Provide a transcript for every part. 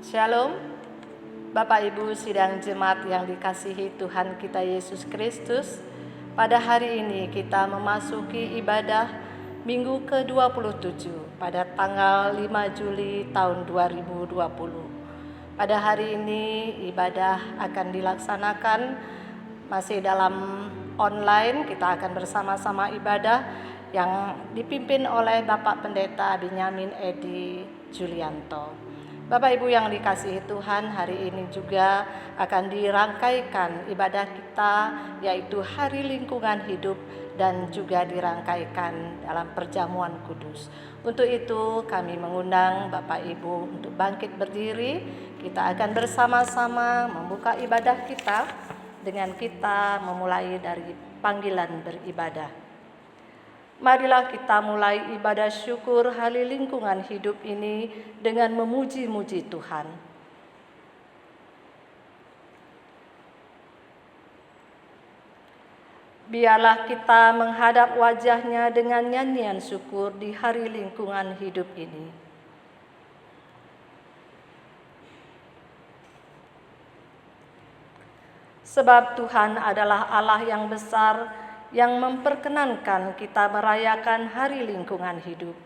Shalom, Bapak Ibu sidang jemaat yang dikasihi Tuhan kita Yesus Kristus. Pada hari ini kita memasuki ibadah Minggu ke-27 pada tanggal 5 Juli tahun 2020. Pada hari ini ibadah akan dilaksanakan masih dalam online. Kita akan bersama-sama ibadah yang dipimpin oleh Bapak Pendeta Benyamin Edi Julianto. Bapak Ibu yang dikasihi Tuhan, hari ini juga akan dirangkaikan ibadah kita, yaitu Hari Lingkungan Hidup, dan juga dirangkaikan dalam perjamuan kudus. Untuk itu kami mengundang Bapak Ibu untuk bangkit berdiri. Kita akan bersama-sama membuka ibadah kita dengan kita memulai dari panggilan beribadah. Marilah kita mulai ibadah syukur Hari Lingkungan Hidup ini dengan memuji-muji Tuhan. Biarlah kita menghadap wajah-Nya dengan nyanyian syukur di Hari Lingkungan Hidup ini. Sebab Tuhan adalah Allah yang besar, yang memperkenankan kita merayakan Hari Lingkungan Hidup.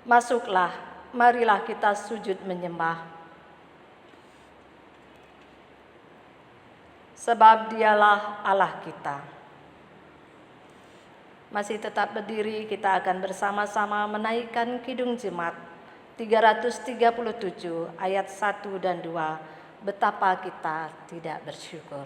Masuklah, marilah kita sujud menyembah. Sebab Dialah Allah kita. Masih tetap berdiri, kita akan bersama-sama menaikkan Kidung Jemaat 337 ayat 1 dan 2. Betapa kita tidak bersyukur.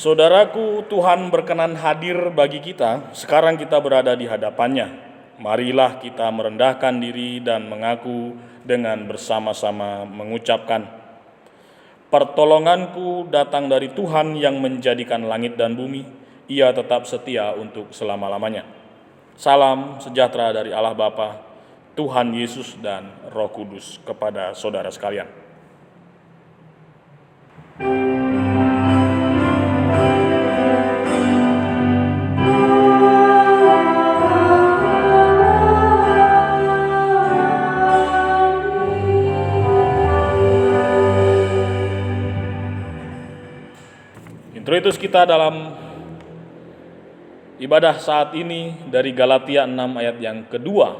Saudaraku, Tuhan berkenan hadir bagi kita. Sekarang kita berada di hadapan-Nya. Marilah kita merendahkan diri dan mengaku dengan bersama-sama mengucapkan, "Pertolonganku datang dari Tuhan yang menjadikan langit dan bumi. Ia tetap setia untuk selama-lamanya." Salam sejahtera dari Allah Bapa, Tuhan Yesus dan Roh Kudus kepada saudara sekalian. Introitus kita dalam Ibadah saat ini dari Galatia 6 ayat yang kedua.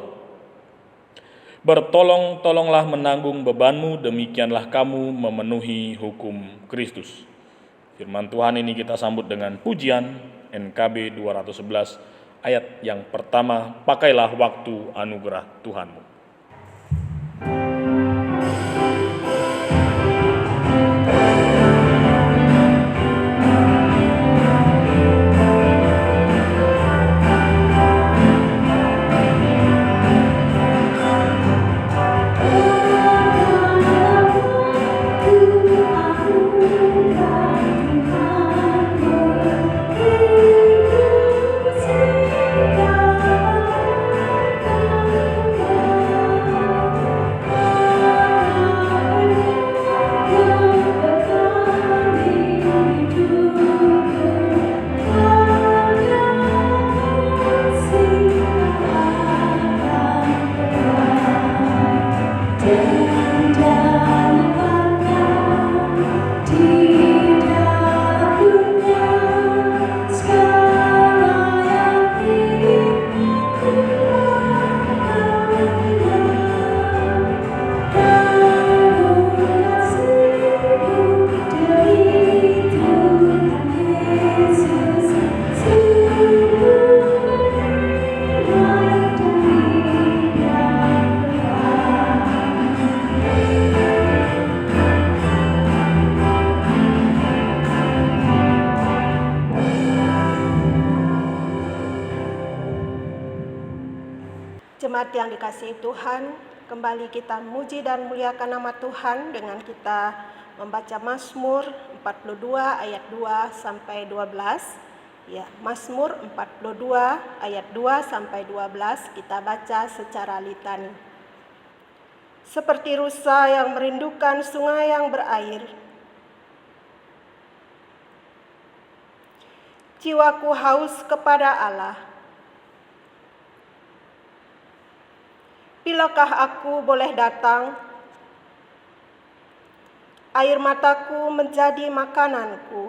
Bertolong-tolonglah menanggung bebanmu, demikianlah kamu memenuhi hukum Kristus. Firman Tuhan ini kita sambut dengan pujian NKB 211 ayat yang pertama, pakailah waktu anugerah Tuhanmu. Jemaat yang dikasihi Tuhan, kembali kita muji dan muliakan nama Tuhan dengan kita membaca Mazmur 42 ayat 2 sampai 12. Ya, Mazmur 42 ayat 2 sampai 12 kita baca secara litani. Seperti rusa yang merindukan sungai yang berair, jiwaku haus kepada Allah. Bilakah aku boleh datang? Air mataku menjadi makananku.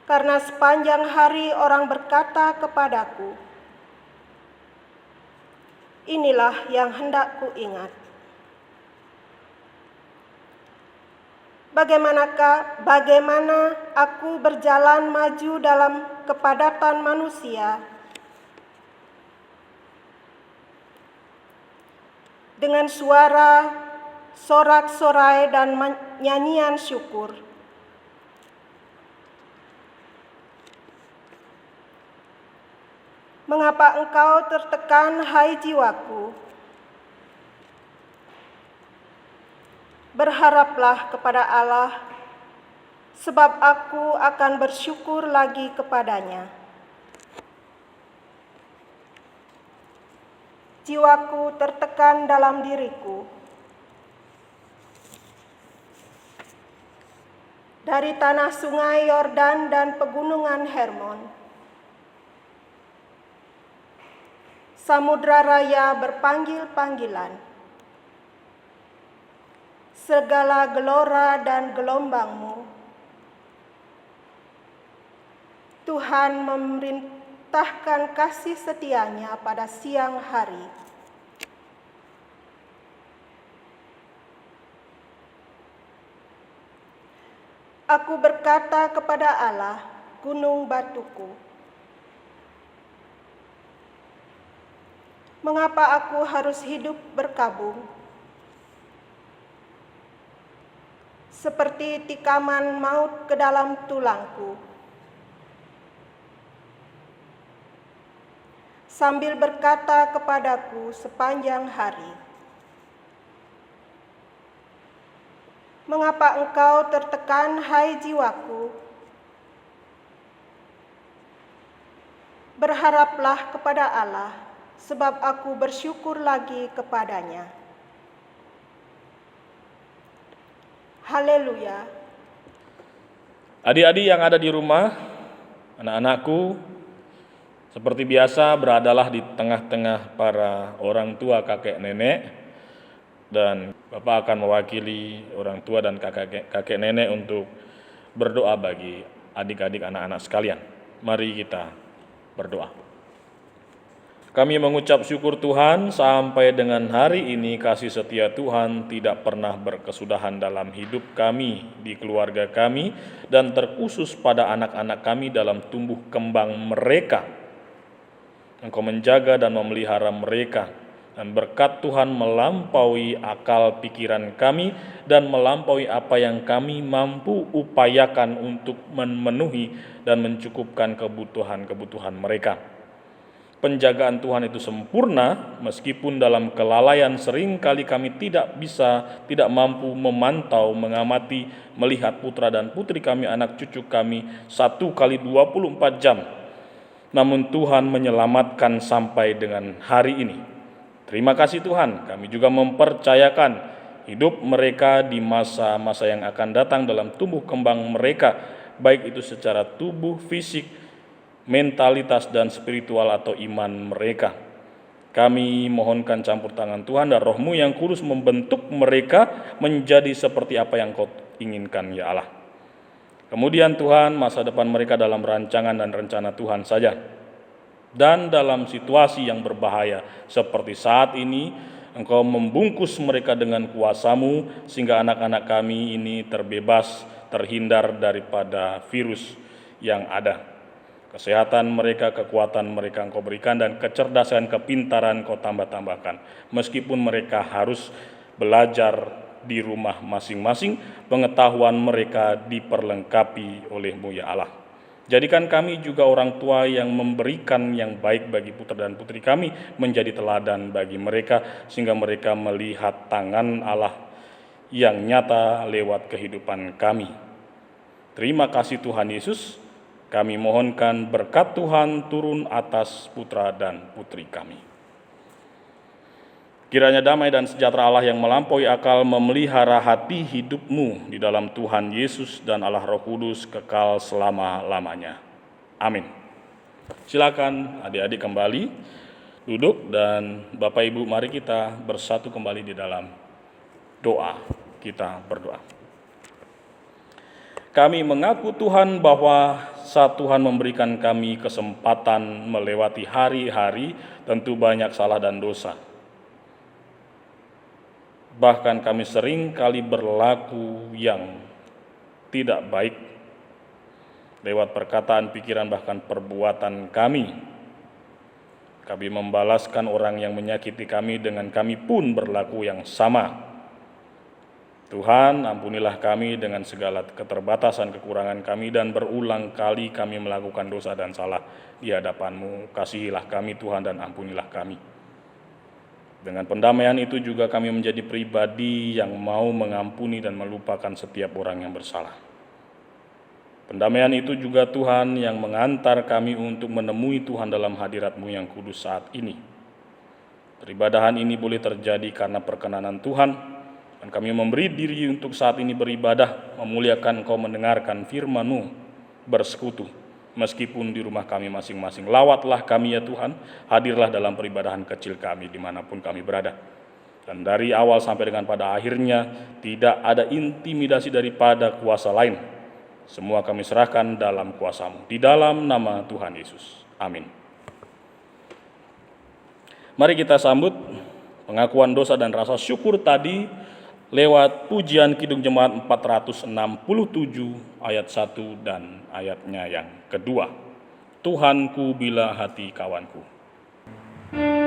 Karena sepanjang hari orang berkata kepadaku, inilah yang hendak ku ingat. Bagaimana aku berjalan maju dalam kepadatan manusia, dengan suara sorak-sorai dan nyanyian syukur. Mengapa engkau tertekan, hai jiwaku? Berharaplah kepada Allah, sebab aku akan bersyukur lagi kepadanya. Jiwaku tertekan dalam diriku. Dari tanah sungai Yordan dan pegunungan Hermon, samudra raya berpanggil-panggilan. Segala gelora dan gelombangmu, Tuhan memerintahkan kasih setianya pada siang hari. Aku berkata kepada Allah, gunung batuku, mengapa aku harus hidup berkabung? Seperti tikaman maut ke dalam tulangku. Sambil berkata kepadaku sepanjang hari, mengapa engkau tertekan, hai jiwaku? Berharaplah kepada Allah, sebab aku bersyukur lagi kepadanya. Haleluya. Adik-adik yang ada di rumah, anak-anakku, seperti biasa beradalah di tengah-tengah para orang tua kakek nenek, dan Bapak akan mewakili orang tua dan kakek nenek untuk berdoa bagi adik-adik anak-anak sekalian. Mari kita berdoa. Kami mengucap syukur Tuhan sampai dengan hari ini kasih setia Tuhan tidak pernah berkesudahan dalam hidup kami, di keluarga kami, dan terkhusus pada anak-anak kami dalam tumbuh kembang mereka. Engkau menjaga dan memelihara mereka, dan berkat Tuhan melampaui akal pikiran kami dan melampaui apa yang kami mampu upayakan untuk memenuhi dan mencukupkan kebutuhan-kebutuhan mereka. Penjagaan Tuhan itu sempurna, meskipun dalam kelalaian seringkali kami tidak mampu memantau, mengamati, melihat putra dan putri kami, anak cucu kami 1 kali 24 jam. Namun Tuhan menyelamatkan sampai dengan hari ini. Terima kasih Tuhan, kami juga mempercayakan hidup mereka di masa-masa yang akan datang dalam tumbuh kembang mereka, baik itu secara tubuh, fisik, mentalitas dan spiritual atau iman mereka. Kami mohonkan campur tangan Tuhan dan Roh-Mu yang kudus membentuk mereka menjadi seperti apa yang Kau inginkan, ya Allah. Kemudian Tuhan, masa depan mereka dalam rancangan dan rencana Tuhan saja. Dan dalam situasi yang berbahaya seperti saat ini, Engkau membungkus mereka dengan kuasa-Mu sehingga anak-anak kami ini terbebas, terhindar daripada virus yang ada. Kesehatan mereka, kekuatan mereka Engkau berikan, dan kecerdasan, kepintaran Engkau tambah-tambahkan. Meskipun mereka harus belajar di rumah masing-masing, pengetahuan mereka diperlengkapi oleh-Mu, ya Allah. Jadikan kami juga orang tua yang memberikan yang baik bagi putra dan putri kami, menjadi teladan bagi mereka, sehingga mereka melihat tangan Allah yang nyata lewat kehidupan kami. Terima kasih Tuhan Yesus. Kami mohonkan berkat Tuhan turun atas putra dan putri kami. Kiranya damai dan sejahtera Allah yang melampaui akal memelihara hati hidupmu di dalam Tuhan Yesus dan Allah Roh Kudus kekal selama-lamanya. Amin. Silakan adik-adik kembali duduk, dan Bapak Ibu mari kita bersatu kembali di dalam doa. Kita berdoa. Kami mengaku Tuhan bahwa saat Tuhan memberikan kami kesempatan melewati hari-hari, tentu banyak salah dan dosa. Bahkan kami sering kali berlaku yang tidak baik lewat perkataan, pikiran, bahkan perbuatan kami. Kami membalaskan orang yang menyakiti kami dengan kami pun berlaku yang sama. Tuhan, ampunilah kami dengan segala keterbatasan, kekurangan kami, dan berulang kali kami melakukan dosa dan salah di hadapan-Mu. Kasihilah kami Tuhan dan ampunilah kami. Dengan pendamaian itu juga kami menjadi pribadi yang mau mengampuni dan melupakan setiap orang yang bersalah. Pendamaian itu juga Tuhan yang mengantar kami untuk menemui Tuhan dalam hadirat-Mu yang kudus saat ini. Peribadahan ini boleh terjadi karena perkenanan Tuhan, dan kami memberi diri untuk saat ini beribadah, memuliakan Engkau, mendengarkan firman-Mu, bersekutu, meskipun di rumah kami masing-masing. Lawatlah kami ya Tuhan, hadirlah dalam peribadahan kecil kami dimanapun kami berada. Dan dari awal sampai dengan pada akhirnya, tidak ada intimidasi daripada kuasa lain. Semua kami serahkan dalam kuasa-Mu, di dalam nama Tuhan Yesus. Amin. Mari kita sambut pengakuan dosa dan rasa syukur tadi lewat pujian Kidung Jemaat 467 ayat 1 dan ayatnya yang kedua. Tuhanku bila hati kawanku. Oh,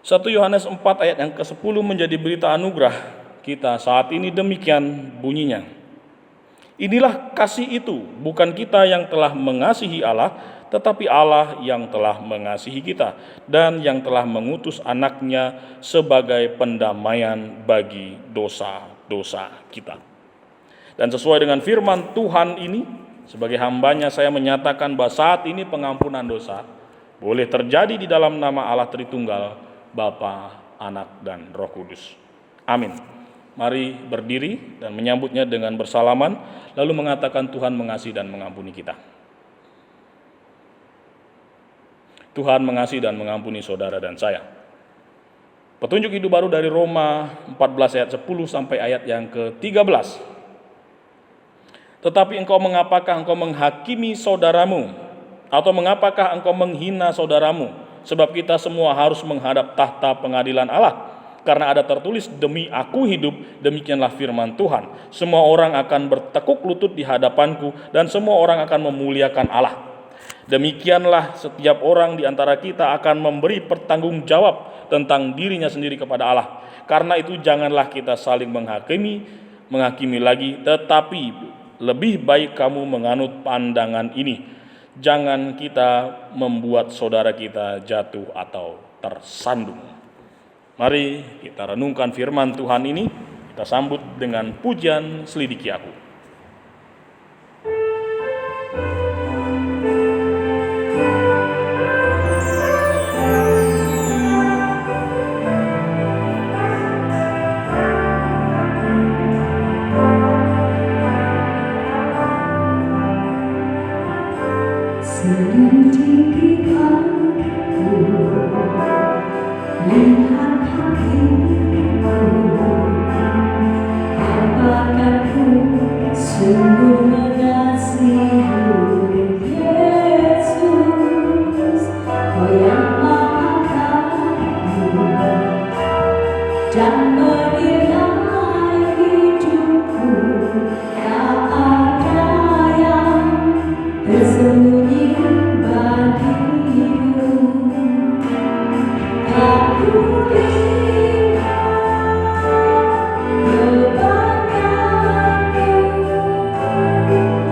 1 Yohanes 4 ayat yang ke-10 menjadi berita anugerah kita saat ini, demikian bunyinya. Inilah kasih itu, bukan kita yang telah mengasihi Allah, tetapi Allah yang telah mengasihi kita dan yang telah mengutus anaknya sebagai pendamaian bagi dosa-dosa kita. Dan sesuai dengan firman Tuhan ini, sebagai hambanya saya menyatakan bahwa saat ini pengampunan dosa boleh terjadi di dalam nama Allah Tritunggal, Bapa, Anak, dan Roh Kudus. Amin. Mari berdiri dan menyambutnya dengan bersalaman, lalu mengatakan Tuhan mengasihi dan mengampuni kita. Tuhan mengasihi dan mengampuni saudara dan saya. Petunjuk hidup baru dari Roma 14 ayat 10 sampai ayat yang ke-13. Tetapi engkau mengapakah engkau menghakimi saudaramu, atau mengapakah engkau menghina saudaramu? Sebab kita semua harus menghadap tahta pengadilan Allah. Karena ada tertulis, demi aku hidup, demikianlah firman Tuhan. Semua orang akan bertekuk lutut di hadapanku, dan semua orang akan memuliakan Allah. Demikianlah setiap orang di antara kita akan memberi pertanggungjawab tentang dirinya sendiri kepada Allah. Karena itu janganlah kita saling menghakimi lagi, tetapi lebih baik kamu menganut pandangan ini. Jangan kita membuat saudara kita jatuh atau tersandung. Mari kita renungkan firman Tuhan ini, kita sambut dengan pujian Selidiki Aku. Selidiki aku, lihat hatiku, apakah ku sungguh mengasihi Yesus, Kau yang Maha Tahu dan menilai hidupku. Tak ada yang tersembunyi bagimu. Aku lihat kebanggaanmu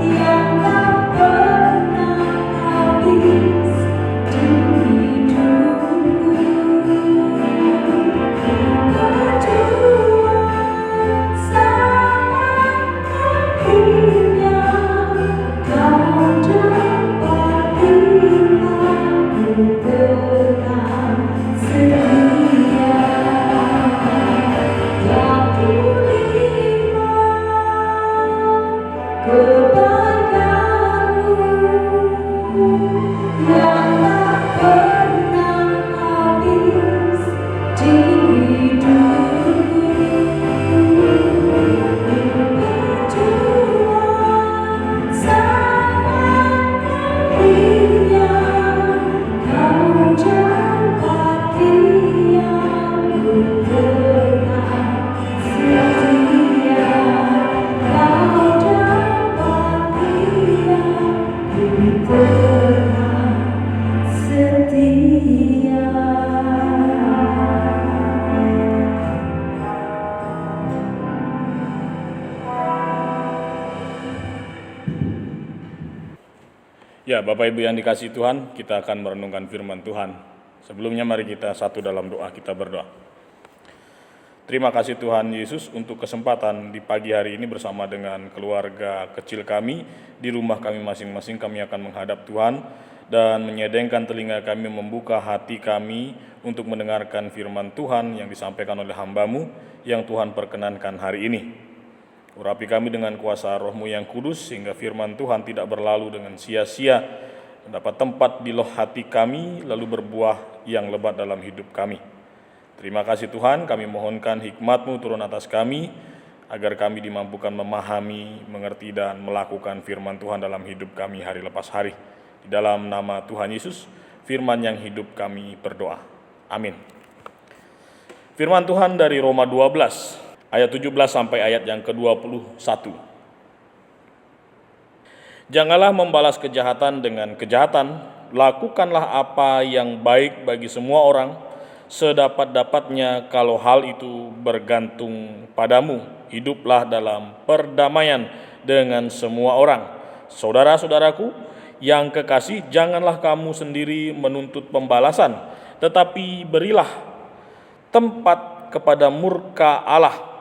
yang tak pernah habis di hidupku. Berjuang sampai akhirnya Kau dapati aku tetap setia. Aku lihat kebanggaanmu yang tak pernah habis di hidupku. Berjuang sampai akhirnya Kau dapati aku tetap setia. Kau dapati aku tetap setia. Ya, Bapak Ibu yang dikasihi Tuhan, kita akan merenungkan firman Tuhan. Sebelumnya mari kita satu dalam doa, kita berdoa. Terima kasih Tuhan Yesus untuk kesempatan di pagi hari ini bersama dengan keluarga kecil kami. Di rumah kami masing-masing kami akan menghadap Tuhan dan menyedengkan telinga kami, membuka hati kami untuk mendengarkan firman Tuhan yang disampaikan oleh hamba-Mu yang Tuhan perkenankan hari ini. Urapi kami dengan kuasa Roh-Mu yang kudus, sehingga firman Tuhan tidak berlalu dengan sia-sia, mendapat tempat di loh hati kami, lalu berbuah yang lebat dalam hidup kami. Terima kasih Tuhan, kami mohonkan hikmat-Mu turun atas kami, agar kami dimampukan memahami, mengerti, dan melakukan firman Tuhan dalam hidup kami hari lepas hari. Di dalam nama Tuhan Yesus, firman yang hidup kami berdoa. Amin. Firman Tuhan dari Roma 12, ayat 17 sampai ayat yang ke-21. Janganlah membalas kejahatan dengan kejahatan, lakukanlah apa yang baik bagi semua orang, sedapat-dapatnya kalau hal itu bergantung padamu. Hiduplah dalam perdamaian dengan semua orang. Saudara-saudaraku yang kekasih, janganlah kamu sendiri menuntut pembalasan, tetapi berilah tempat kepada murka Allah.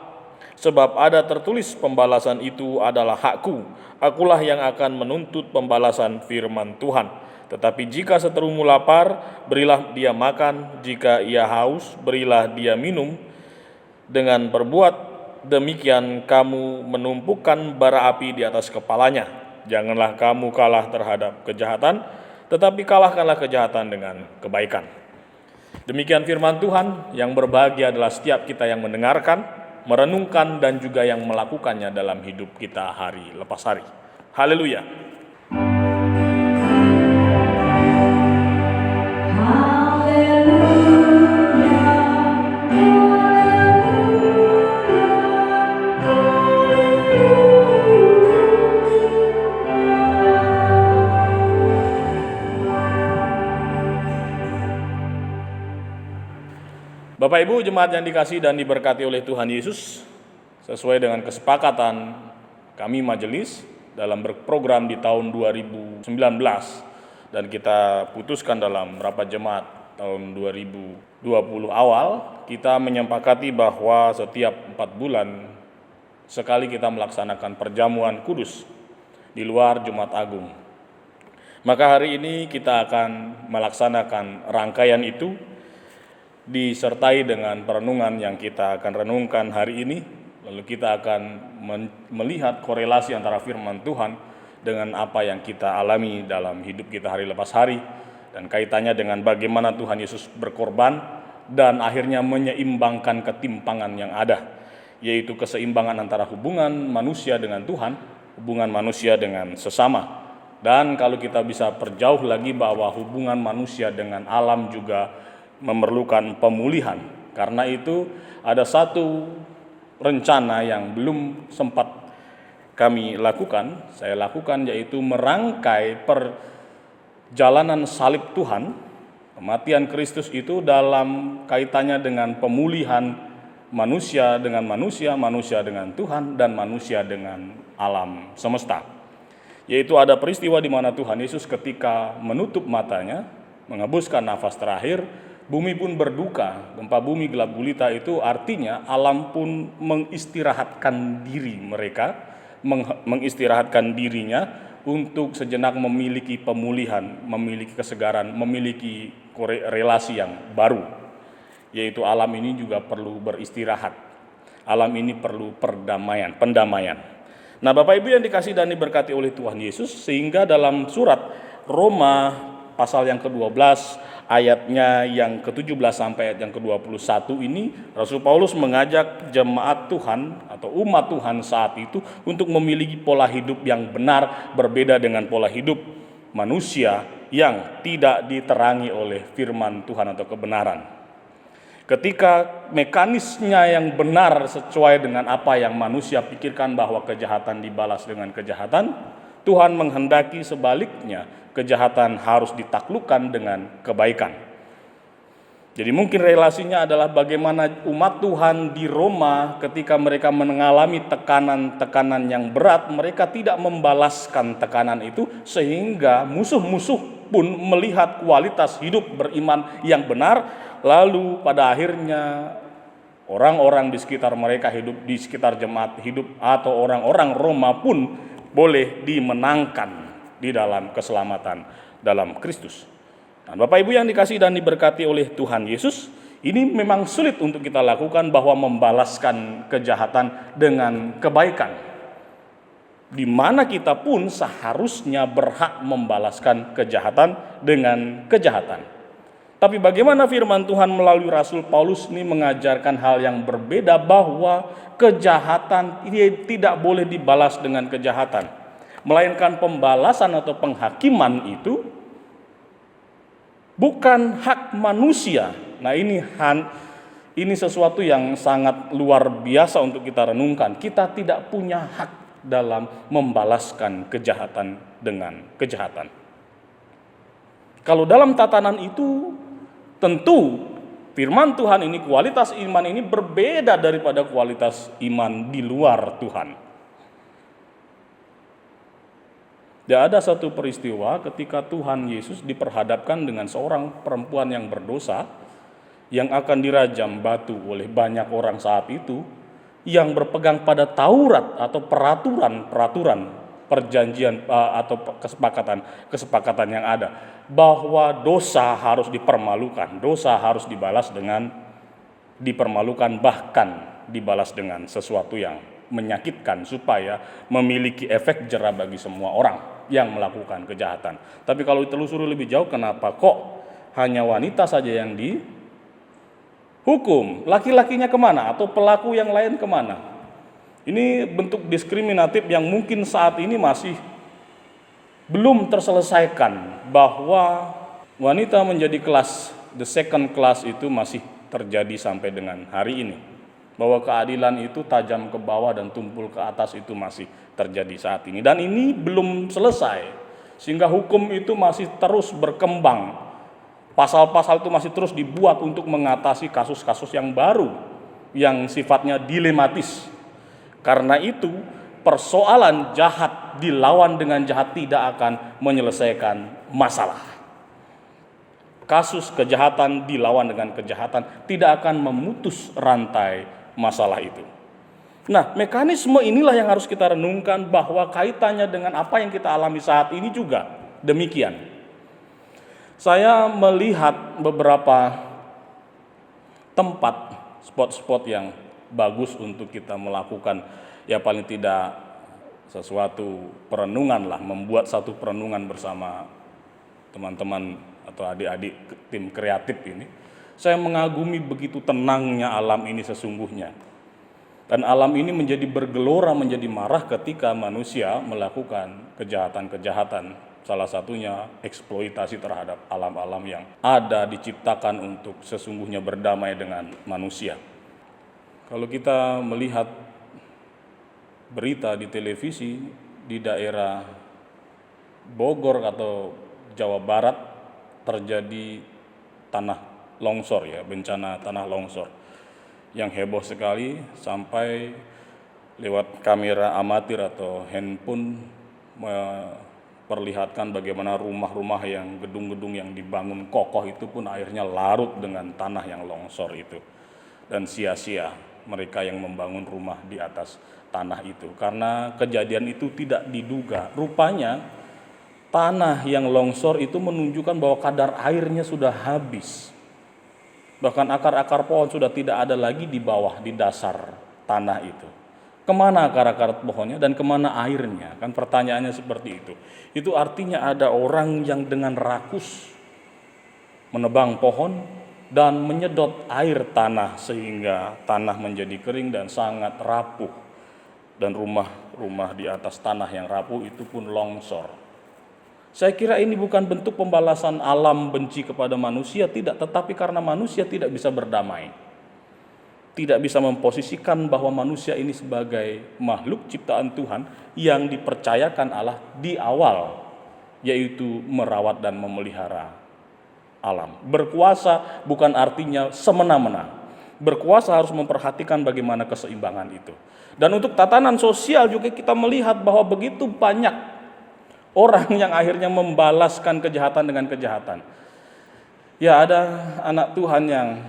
Sebab ada tertulis, pembalasan itu adalah hakku, akulah yang akan menuntut pembalasan, firman Tuhan. Tetapi jika seterumu lapar, berilah dia makan, jika ia haus, berilah dia minum. Dengan berbuat demikian kamu menumpukan bara api di atas kepalanya. Janganlah kamu kalah terhadap kejahatan, tetapi kalahkanlah kejahatan dengan kebaikan. Demikian firman Tuhan. Yang berbahagia adalah setiap kita yang mendengarkan, merenungkan, dan juga yang melakukannya dalam hidup kita hari lepas hari. Haleluya. Bapak Ibu jemaat yang dikasihi dan diberkati oleh Tuhan Yesus, sesuai dengan kesepakatan kami majelis dalam berprogram di tahun 2019 dan kita putuskan dalam rapat jemaat tahun 2020 awal, kita menyepakati bahwa setiap 4 bulan sekali kita melaksanakan perjamuan kudus di luar Jumat Agung. Maka hari ini kita akan melaksanakan rangkaian itu disertai dengan perenungan yang kita akan renungkan hari ini. Lalu kita akan melihat korelasi antara firman Tuhan dengan apa yang kita alami dalam hidup kita hari lepas hari, dan kaitannya dengan bagaimana Tuhan Yesus berkorban dan akhirnya menyeimbangkan ketimpangan yang ada, yaitu keseimbangan antara hubungan manusia dengan Tuhan, hubungan manusia dengan sesama. Dan kalau kita bisa perjauh lagi bahwa hubungan manusia dengan alam juga memerlukan pemulihan. Karena itu ada satu rencana yang belum sempat kami lakukan, saya lakukan, yaitu merangkai perjalanan salib Tuhan, kematian Kristus itu dalam kaitannya dengan pemulihan manusia dengan manusia, manusia dengan Tuhan, dan manusia dengan alam semesta. Yaitu ada peristiwa di mana Tuhan Yesus ketika menutup matanya, menghembuskan nafas terakhir, bumi pun berduka, gempa bumi gelap gulita. Itu artinya alam pun mengistirahatkan diri mereka, mengistirahatkan dirinya untuk sejenak memiliki pemulihan, memiliki kesegaran, memiliki relasi yang baru. Yaitu alam ini juga perlu beristirahat. Alam ini perlu pendamaian. Nah, Bapak Ibu yang dikasihi dan diberkati oleh Tuhan Yesus, sehingga dalam surat Roma pasal yang ke-12 ayatnya yang ke-17 sampai ayat yang ke-21 ini, Rasul Paulus mengajak jemaat Tuhan atau umat Tuhan saat itu untuk memiliki pola hidup yang benar, berbeda dengan pola hidup manusia yang tidak diterangi oleh firman Tuhan atau kebenaran. Ketika mekanisnya yang benar sesuai dengan apa yang manusia pikirkan bahwa kejahatan dibalas dengan kejahatan, Tuhan menghendaki sebaliknya, kejahatan harus ditaklukkan dengan kebaikan. Jadi mungkin relasinya adalah bagaimana umat Tuhan di Roma ketika mereka mengalami tekanan-tekanan yang berat, mereka tidak membalaskan tekanan itu, sehingga musuh-musuh pun melihat kualitas hidup beriman yang benar, lalu pada akhirnya orang-orang di sekitar mereka hidup, di sekitar jemaat hidup, atau orang-orang Roma pun boleh dimenangkan di dalam keselamatan dalam Kristus. Nah, Bapak Ibu yang dikasihi dan diberkati oleh Tuhan Yesus, ini memang sulit untuk kita lakukan, bahwa membalaskan kejahatan dengan kebaikan, di mana kita pun seharusnya berhak membalaskan kejahatan dengan kejahatan. Tapi bagaimana firman Tuhan melalui Rasul Paulus ini mengajarkan hal yang berbeda, bahwa kejahatan ini tidak boleh dibalas dengan kejahatan, melainkan pembalasan atau penghakiman itu bukan hak manusia. Nah, ini sesuatu yang sangat luar biasa untuk kita renungkan. Kita tidak punya hak dalam membalaskan kejahatan dengan kejahatan. Kalau dalam tatanan itu, tentu Firman Tuhan ini, kualitas iman ini berbeda daripada kualitas iman di luar Tuhan. Dan ada satu peristiwa ketika Tuhan Yesus diperhadapkan dengan seorang perempuan yang berdosa yang akan dirajam batu oleh banyak orang saat itu, yang berpegang pada Taurat atau peraturan perjanjian atau kesepakatan yang ada, bahwa dosa harus dipermalukan, dosa harus dibalas dengan dipermalukan, bahkan dibalas dengan sesuatu yang menyakitkan supaya memiliki efek jera bagi semua orang yang melakukan kejahatan. Tapi kalau ditelusuri lebih jauh, kenapa kok hanya wanita saja yang dihukum? Laki-lakinya kemana? Atau pelaku yang lain kemana? Ini bentuk diskriminatif yang mungkin saat ini masih belum terselesaikan, bahwa wanita menjadi kelas the second class itu masih terjadi sampai dengan hari ini. Bahwa keadilan itu tajam ke bawah dan tumpul ke atas itu masih terjadi saat ini. Dan ini belum selesai, sehingga hukum itu masih terus berkembang. Pasal-pasal itu masih terus dibuat untuk mengatasi kasus-kasus yang baru, yang sifatnya dilematis. Karena itu, persoalan jahat dilawan dengan jahat tidak akan menyelesaikan masalah. Kasus kejahatan dilawan dengan kejahatan tidak akan memutus rantai masalah itu. Nah, mekanisme inilah yang harus kita renungkan, bahwa kaitannya dengan apa yang kita alami saat ini juga demikian. Saya melihat beberapa tempat, spot-spot yang bagus untuk kita melakukan, ya paling tidak sesuatu perenungan lah, membuat satu perenungan bersama teman-teman atau adik-adik tim kreatif ini. Saya mengagumi begitu tenangnya alam ini sesungguhnya. Dan alam ini menjadi bergelora, menjadi marah ketika manusia melakukan kejahatan-kejahatan. Salah satunya eksploitasi terhadap alam-alam yang ada diciptakan untuk sesungguhnya berdamai dengan manusia. Kalau kita melihat berita di televisi di daerah Bogor atau Jawa Barat terjadi tanah longsor, ya, bencana tanah longsor yang heboh sekali, sampai lewat kamera amatir atau handphone memperlihatkan bagaimana rumah-rumah yang gedung-gedung yang dibangun kokoh itu pun akhirnya larut dengan tanah yang longsor itu, dan sia-sia mereka yang membangun rumah di atas tanah itu, karena kejadian itu tidak diduga. Rupanya tanah yang longsor itu menunjukkan bahwa kadar airnya sudah habis. Bahkan akar-akar pohon sudah tidak ada lagi di bawah, di dasar tanah itu. Kemana akar-akar pohonnya dan kemana airnya? Kan pertanyaannya seperti itu. Itu artinya ada orang yang dengan rakus menebang pohon dan menyedot air tanah sehingga tanah menjadi kering dan sangat rapuh. Dan rumah-rumah di atas tanah yang rapuh itu pun longsor. Saya kira ini bukan bentuk pembalasan alam benci kepada manusia, tidak, tetapi karena manusia tidak bisa berdamai. Tidak bisa memposisikan bahwa manusia ini sebagai makhluk ciptaan Tuhan yang dipercayakan Allah di awal, yaitu merawat dan memelihara alam. Berkuasa bukan artinya semena-mena. Berkuasa harus memperhatikan bagaimana keseimbangan itu. Dan untuk tatanan sosial juga kita melihat bahwa begitu banyak orang yang akhirnya membalaskan kejahatan dengan kejahatan. Ya, ada anak Tuhan yang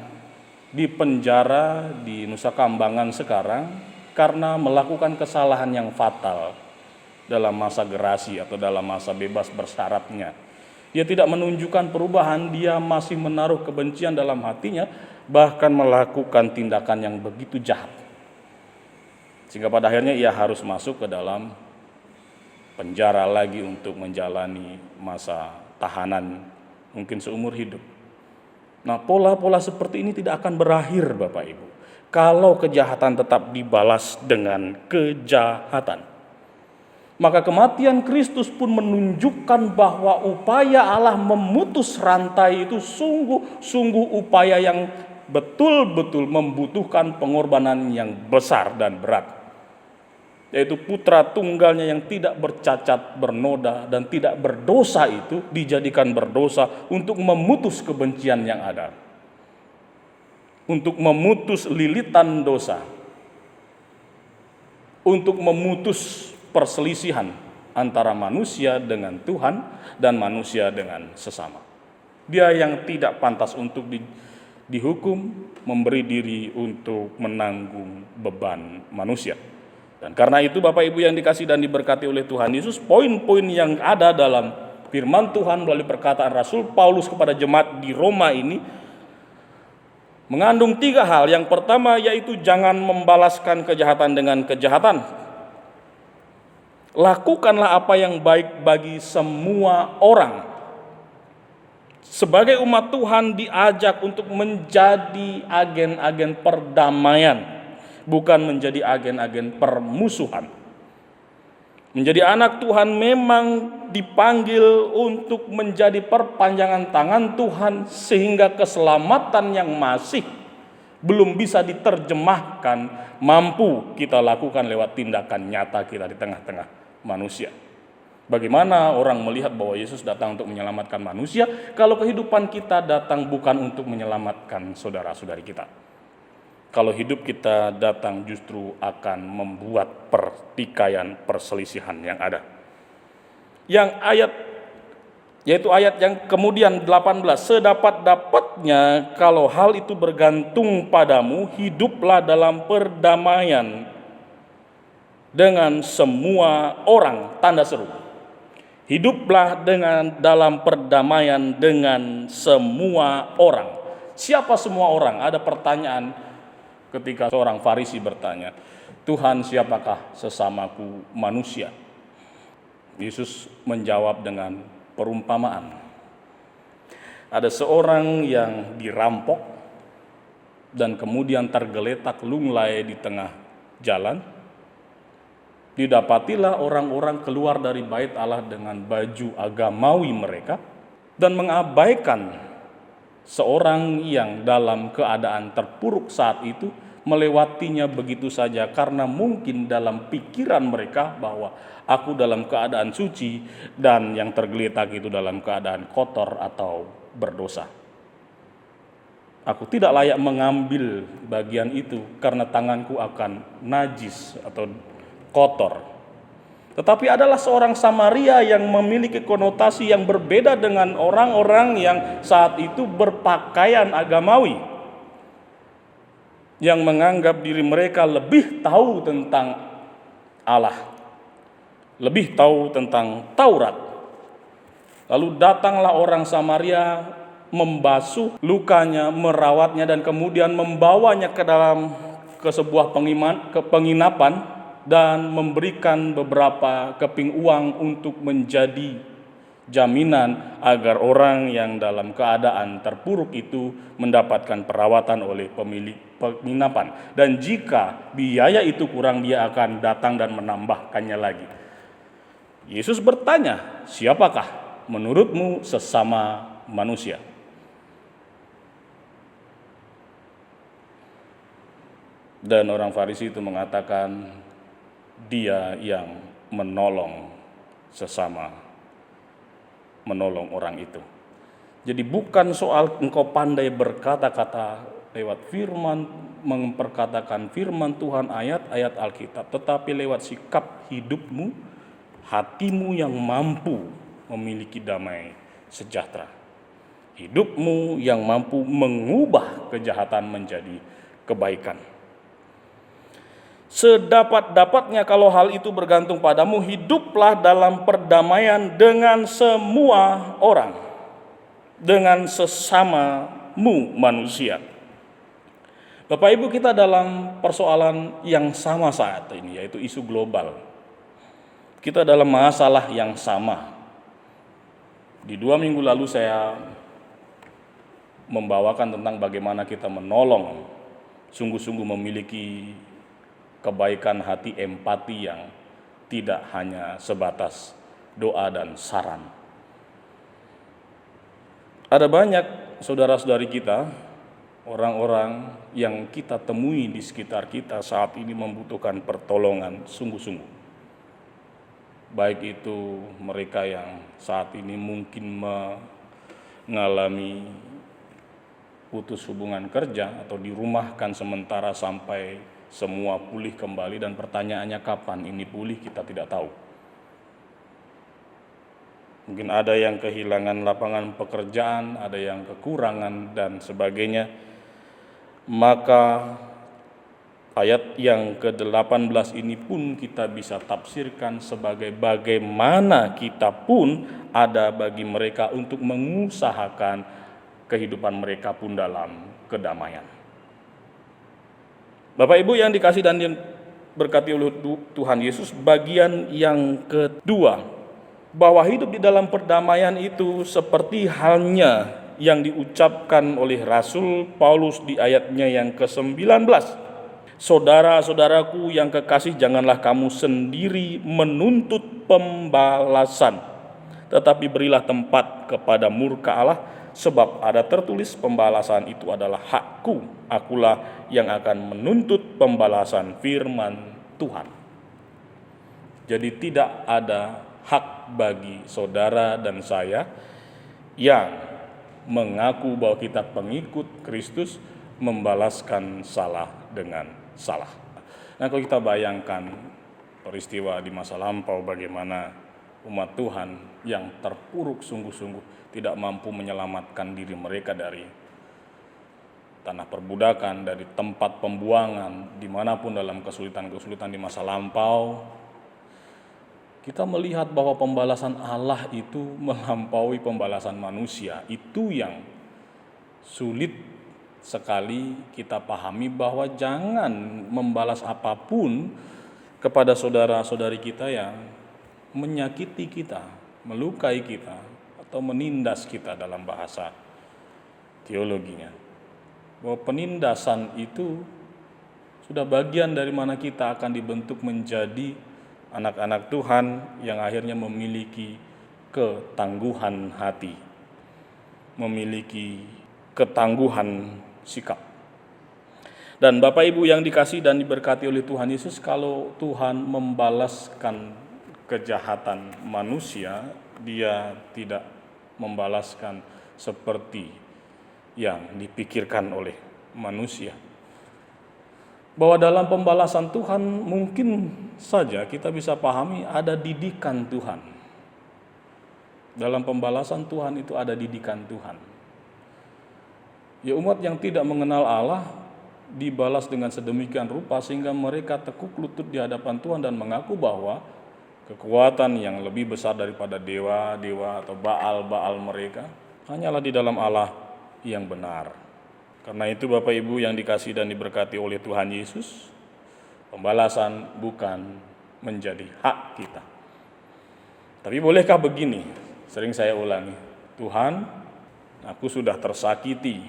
dipenjara di Nusa Kambangan sekarang karena melakukan kesalahan yang fatal dalam masa gerasi atau dalam masa bebas bersyaratnya. Dia tidak menunjukkan perubahan, dia masih menaruh kebencian dalam hatinya, bahkan melakukan tindakan yang begitu jahat. Sehingga pada akhirnya ia harus masuk ke dalam penjara lagi untuk menjalani masa tahanan mungkin seumur hidup. Nah, pola-pola seperti ini tidak akan berakhir, Bapak Ibu, kalau kejahatan tetap dibalas dengan kejahatan. Maka kematian Kristus pun menunjukkan bahwa upaya Allah memutus rantai itu sungguh-sungguh upaya yang betul-betul membutuhkan pengorbanan yang besar dan berat. Yaitu putra tunggalnya yang tidak bercacat, bernoda, dan tidak berdosa itu dijadikan berdosa untuk memutus kebencian yang ada. untuk memutus lilitan dosa, untuk memutus perselisihan antara manusia dengan Tuhan dan manusia dengan sesama. Dia yang tidak pantas untuk dihukum, memberi diri untuk menanggung beban manusia. Dan karena itu Bapak Ibu yang dikasihi dan diberkati oleh Tuhan Yesus, poin-poin yang ada dalam firman Tuhan melalui perkataan Rasul Paulus kepada jemaat di Roma ini mengandung 3 hal. Yang pertama yaitu jangan membalaskan kejahatan dengan kejahatan. Lakukanlah apa yang baik bagi semua orang. Sebagai umat Tuhan diajak untuk menjadi agen-agen perdamaian, bukan menjadi agen-agen permusuhan. Menjadi anak Tuhan memang dipanggil untuk menjadi perpanjangan tangan Tuhan, sehingga keselamatan yang masih belum bisa diterjemahkan mampu kita lakukan lewat tindakan nyata kita di tengah-tengah manusia. Bagaimana orang melihat bahwa Yesus datang untuk menyelamatkan manusia kalau kehidupan kita datang bukan untuk menyelamatkan saudara-saudari kita? Kalau hidup kita datang justru akan membuat pertikaian, perselisihan yang ada. Yaitu ayat yang kemudian 18, sedapat-dapatnya kalau hal itu bergantung padamu, hiduplah dalam perdamaian dengan semua orang, tanda seru. Hiduplah dalam perdamaian dengan semua orang. Siapa semua orang? Ada pertanyaan ketika seorang Farisi bertanya, Tuhan, siapakah sesamaku manusia? Yesus menjawab dengan perumpamaan. Ada seorang yang dirampok dan kemudian tergeletak lunglai di tengah jalan. Didapatilah orang-orang keluar dari bait Allah dengan baju agamawi mereka dan mengabaikan seorang yang dalam keadaan terpuruk saat itu, melewatinya begitu saja karena mungkin dalam pikiran mereka bahwa aku dalam keadaan suci dan yang tergeletak itu dalam keadaan kotor atau berdosa. Aku tidak layak mengambil bagian itu karena tanganku akan najis atau kotor. Tetapi adalah seorang Samaria yang memiliki konotasi yang berbeda dengan orang-orang yang saat itu berpakaian agamawi, yang menganggap diri mereka lebih tahu tentang Allah, lebih tahu tentang Taurat. Lalu datanglah orang Samaria, membasuh lukanya, merawatnya, dan kemudian membawanya ke sebuah penginapan dan memberikan beberapa keping uang untuk menjadi jaminan agar orang yang dalam keadaan terpuruk itu mendapatkan perawatan oleh pemilik penginapan. Dan jika biaya itu kurang, dia akan datang dan menambahkannya lagi. Yesus bertanya, siapakah menurutmu sesama manusia? Dan orang Farisi itu mengatakan, dia yang menolong orang itu. Jadi bukan soal engkau pandai berkata-kata lewat firman, memperkatakan firman Tuhan, ayat-ayat Alkitab, tetapi lewat sikap hidupmu, hatimu yang mampu memiliki damai sejahtera. Hidupmu yang mampu mengubah kejahatan menjadi kebaikan. Sedapat-dapatnya kalau hal itu bergantung padamu, hiduplah dalam perdamaian dengan semua orang, dengan sesamamu manusia. Bapak Ibu, kita dalam persoalan yang sama saat ini, yaitu isu global. Kita dalam masalah yang sama. Di 2 minggu lalu saya membawakan tentang bagaimana kita menolong, sungguh-sungguh memiliki kebaikan hati, empati yang tidak hanya sebatas doa dan saran. Ada banyak saudara-saudari kita, orang-orang yang kita temui di sekitar kita saat ini membutuhkan pertolongan sungguh-sungguh. Baik itu mereka yang saat ini mungkin mengalami putus hubungan kerja atau dirumahkan sementara sampai semua pulih kembali, dan pertanyaannya kapan ini pulih kita tidak tahu. Mungkin ada yang kehilangan lapangan pekerjaan, ada yang kekurangan dan sebagainya. Maka ayat yang ke-18 ini pun kita bisa tafsirkan sebagai bagaimana kita pun ada bagi mereka untuk mengusahakan kehidupan mereka pun dalam kedamaian. Bapak Ibu yang dikasih dan diberkati oleh Tuhan Yesus, bagian yang kedua, bahwa hidup di dalam perdamaian itu seperti halnya yang diucapkan oleh Rasul Paulus di ayatnya yang ke-19. Saudara-saudaraku yang kekasih, janganlah kamu sendiri menuntut pembalasan, tetapi berilah tempat kepada murka Allah, sebab ada tertulis, pembalasan itu adalah hakku, akulah yang akan menuntut pembalasan, firman Tuhan. Jadi tidak ada hak bagi saudara dan saya yang mengaku bahwa kita pengikut Kristus membalaskan salah dengan salah. Nah, kalau kita bayangkan peristiwa di masa lampau, bagaimana umat Tuhan yang terpuruk sungguh-sungguh tidak mampu menyelamatkan diri mereka dari tanah perbudakan, dari tempat pembuangan, dimanapun dalam kesulitan-kesulitan di masa lampau, kita melihat bahwa pembalasan Allah itu melampaui pembalasan manusia. Itu yang sulit sekali kita pahami, bahwa jangan membalas apapun kepada saudara-saudari kita yang menyakiti kita, melukai kita, atau menindas kita dalam bahasa teologinya. Bahwa penindasan itu sudah bagian dari mana kita akan dibentuk menjadi anak-anak Tuhan yang akhirnya memiliki ketangguhan hati, memiliki ketangguhan sikap. Dan Bapak Ibu yang dikasih dan diberkati oleh Tuhan Yesus, kalau Tuhan membalaskan kejahatan manusia, Dia tidak membalaskan seperti yang dipikirkan oleh manusia. Bahwa dalam pembalasan Tuhan mungkin saja kita bisa pahami ada didikan Tuhan. Dalam pembalasan Tuhan itu ada didikan Tuhan. Ya, umat yang tidak mengenal Allah dibalas dengan sedemikian rupa sehingga mereka tekuk lutut di hadapan Tuhan dan mengaku bahwa kekuatan yang lebih besar daripada dewa-dewa atau Baal-Baal mereka hanyalah di dalam Allah yang benar. Karena itu Bapak Ibu yang dikasih dan diberkati oleh Tuhan Yesus, pembalasan bukan menjadi hak kita. Tapi bolehkah begini? Sering saya ulangi, Tuhan, aku sudah tersakiti,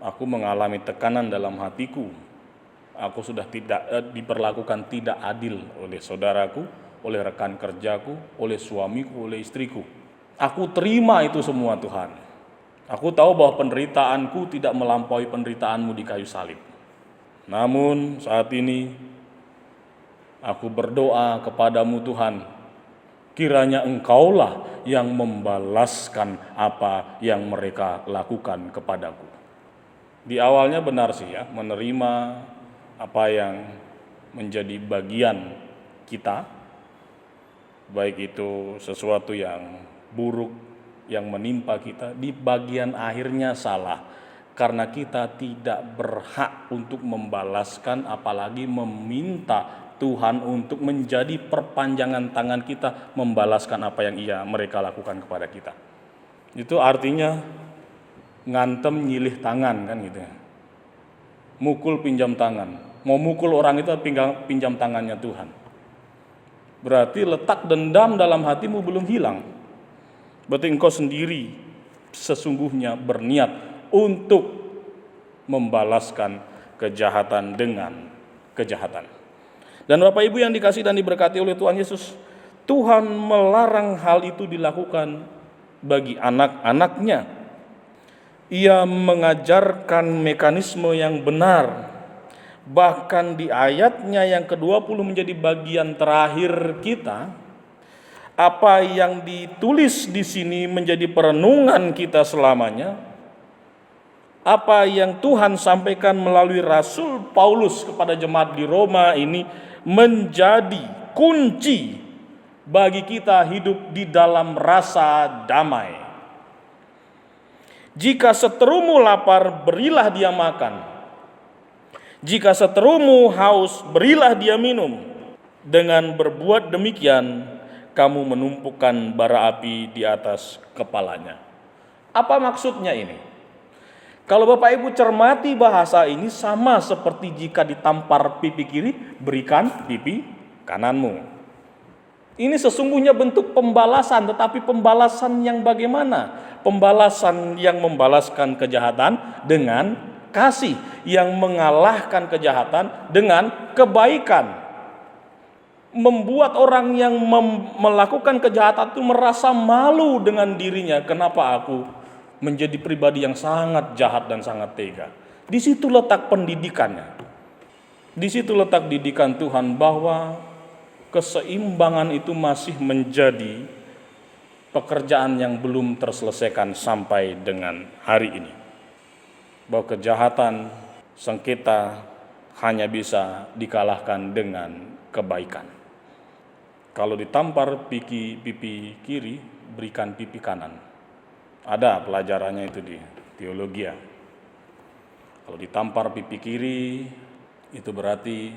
aku mengalami tekanan dalam hatiku, aku sudah tidak diperlakukan tidak adil oleh saudaraku, oleh rekan kerjaku, oleh suamiku, oleh istriku. Aku terima itu semua Tuhan. Aku tahu bahwa penderitaanku tidak melampaui penderitaanmu di kayu salib. Namun saat ini aku berdoa kepadamu Tuhan, kiranya Engkaulah yang membalaskan apa yang mereka lakukan kepadaku. Di awalnya benar sih ya, menerima apa yang menjadi bagian kita, baik itu sesuatu yang buruk yang menimpa kita, di bagian akhirnya salah, karena kita tidak berhak untuk membalaskan, apalagi meminta Tuhan untuk menjadi perpanjangan tangan kita membalaskan apa yang mereka lakukan kepada kita. Itu artinya ngantem nyilih tangan kan gitu ya. Mukul pinjam tangan. Mau mukul orang itu pinjam tangannya Tuhan. Berarti letak dendam dalam hatimu belum hilang. Berarti engkau sendiri sesungguhnya berniat untuk membalaskan kejahatan dengan kejahatan. Dan Bapak Ibu yang dikasih dan diberkati oleh Tuhan Yesus, Tuhan melarang hal itu dilakukan bagi anak-anaknya. Ia mengajarkan mekanisme yang benar. Bahkan di ayatnya yang ke-20 menjadi bagian terakhir kita, apa yang ditulis di sini menjadi perenungan kita selamanya. Apa yang Tuhan sampaikan melalui Rasul Paulus kepada jemaat di Roma ini menjadi kunci bagi kita hidup di dalam rasa damai. Jika seterumu lapar, berilah dia makan. Jika seterumu haus, berilah dia minum. Dengan berbuat demikian, kamu menumpukan bara api di atas kepalanya. Apa maksudnya ini? Kalau Bapak Ibu cermati bahasa ini sama seperti jika ditampar pipi kiri, berikan pipi kananmu. Ini sesungguhnya bentuk pembalasan, tetapi pembalasan yang bagaimana? Pembalasan yang membalaskan kejahatan dengan kasih, yang mengalahkan kejahatan dengan kebaikan. Membuat orang yang melakukan kejahatan itu merasa malu dengan dirinya. Kenapa aku menjadi pribadi yang sangat jahat dan sangat tega? Di situ letak pendidikannya. Di situ letak didikan Tuhan bahwa keseimbangan itu masih menjadi pekerjaan yang belum terselesaikan sampai dengan hari ini. Bahwa kejahatan, sengketa hanya bisa dikalahkan dengan kebaikan. Kalau ditampar pipi kiri, berikan pipi kanan. Ada pelajarannya itu di teologi. Kalau ditampar pipi kiri, itu berarti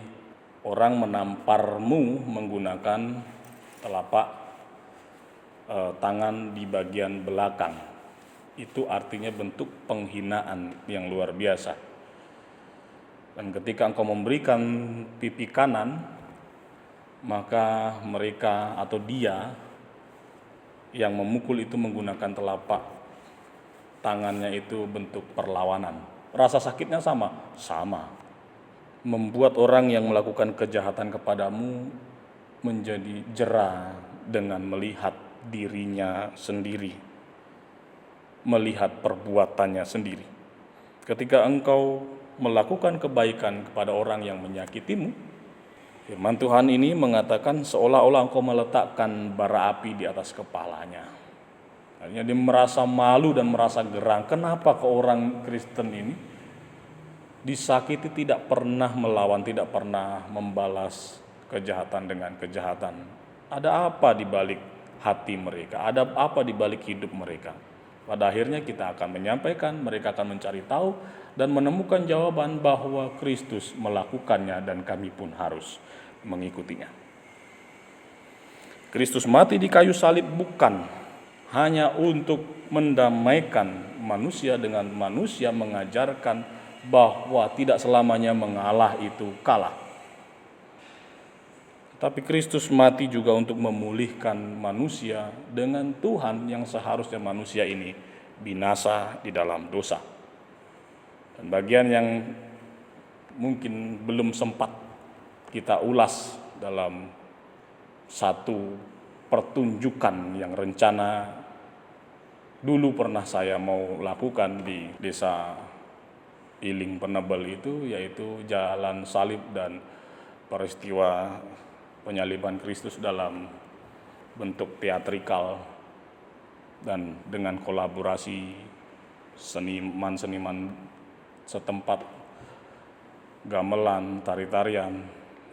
orang menamparmu menggunakan telapak tangan di bagian belakang. Itu artinya bentuk penghinaan yang luar biasa. Dan ketika engkau memberikan pipi kanan, maka mereka atau dia yang memukul itu menggunakan telapak tangannya itu bentuk perlawanan. Rasa sakitnya sama. Membuat orang yang melakukan kejahatan kepadamu menjadi jera dengan melihat dirinya sendiri, melihat perbuatannya sendiri. Ketika engkau melakukan kebaikan kepada orang yang menyakitimu, firman Tuhan ini mengatakan seolah-olah engkau meletakkan bara api di atas kepalanya. Artinya dia merasa malu dan merasa gerang. Kenapa ke orang Kristen ini disakiti tidak pernah melawan, tidak pernah membalas kejahatan dengan kejahatan? Ada apa di balik hati mereka? Ada apa di balik hidup mereka? Pada akhirnya kita akan menyampaikan, mereka akan mencari tahu dan menemukan jawaban bahwa Kristus melakukannya dan kami pun harus mengikutinya. Kristus mati di kayu salib bukan hanya untuk mendamaikan manusia dengan manusia, mengajarkan bahwa tidak selamanya mengalah itu kalah. Tapi Kristus mati juga untuk memulihkan manusia dengan Tuhan yang seharusnya manusia ini binasa di dalam dosa. Dan bagian yang mungkin belum sempat kita ulas dalam satu pertunjukan yang rencana dulu pernah saya mau lakukan di desa Iling Penebel itu, yaitu jalan salib dan peristiwa penyaliban Kristus dalam bentuk teatrikal dan dengan kolaborasi seniman-seniman setempat, gamelan, tari-tarian.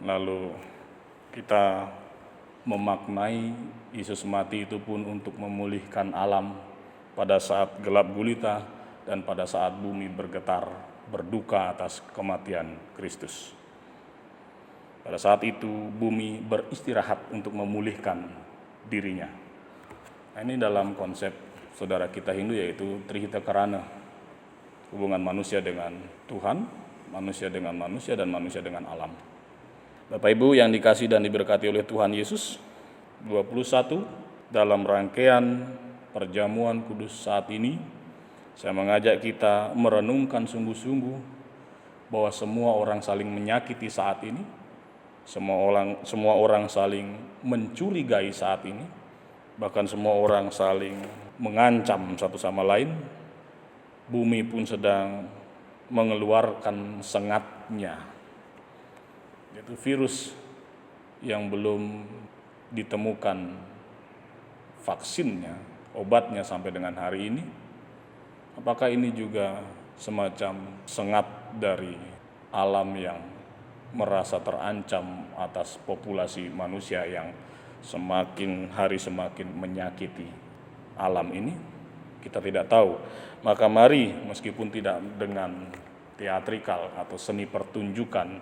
Lalu kita memaknai Yesus mati itu pun untuk memulihkan alam pada saat gelap gulita dan pada saat bumi bergetar berduka atas kematian Kristus. Pada saat itu bumi beristirahat untuk memulihkan dirinya. Nah, ini dalam konsep saudara kita Hindu yaitu Trihita Karana. Hubungan manusia dengan Tuhan, manusia dengan manusia, dan manusia dengan alam. Bapak Ibu yang dikasih dan diberkati oleh Tuhan Yesus, 21 dalam rangkaian perjamuan kudus saat ini, saya mengajak kita merenungkan sungguh-sungguh bahwa semua orang saling menyakiti saat ini. Semua orang saling mencurigai saat ini, bahkan semua orang saling mengancam satu sama lain. Bumi pun sedang mengeluarkan sengatnya, yaitu virus yang belum ditemukan vaksinnya, obatnya sampai dengan hari ini. Apakah ini juga semacam sengat dari alam yang merasa terancam atas populasi manusia yang semakin hari semakin menyakiti alam ini. Kita tidak tahu, maka mari meskipun tidak dengan teatrikal atau seni pertunjukan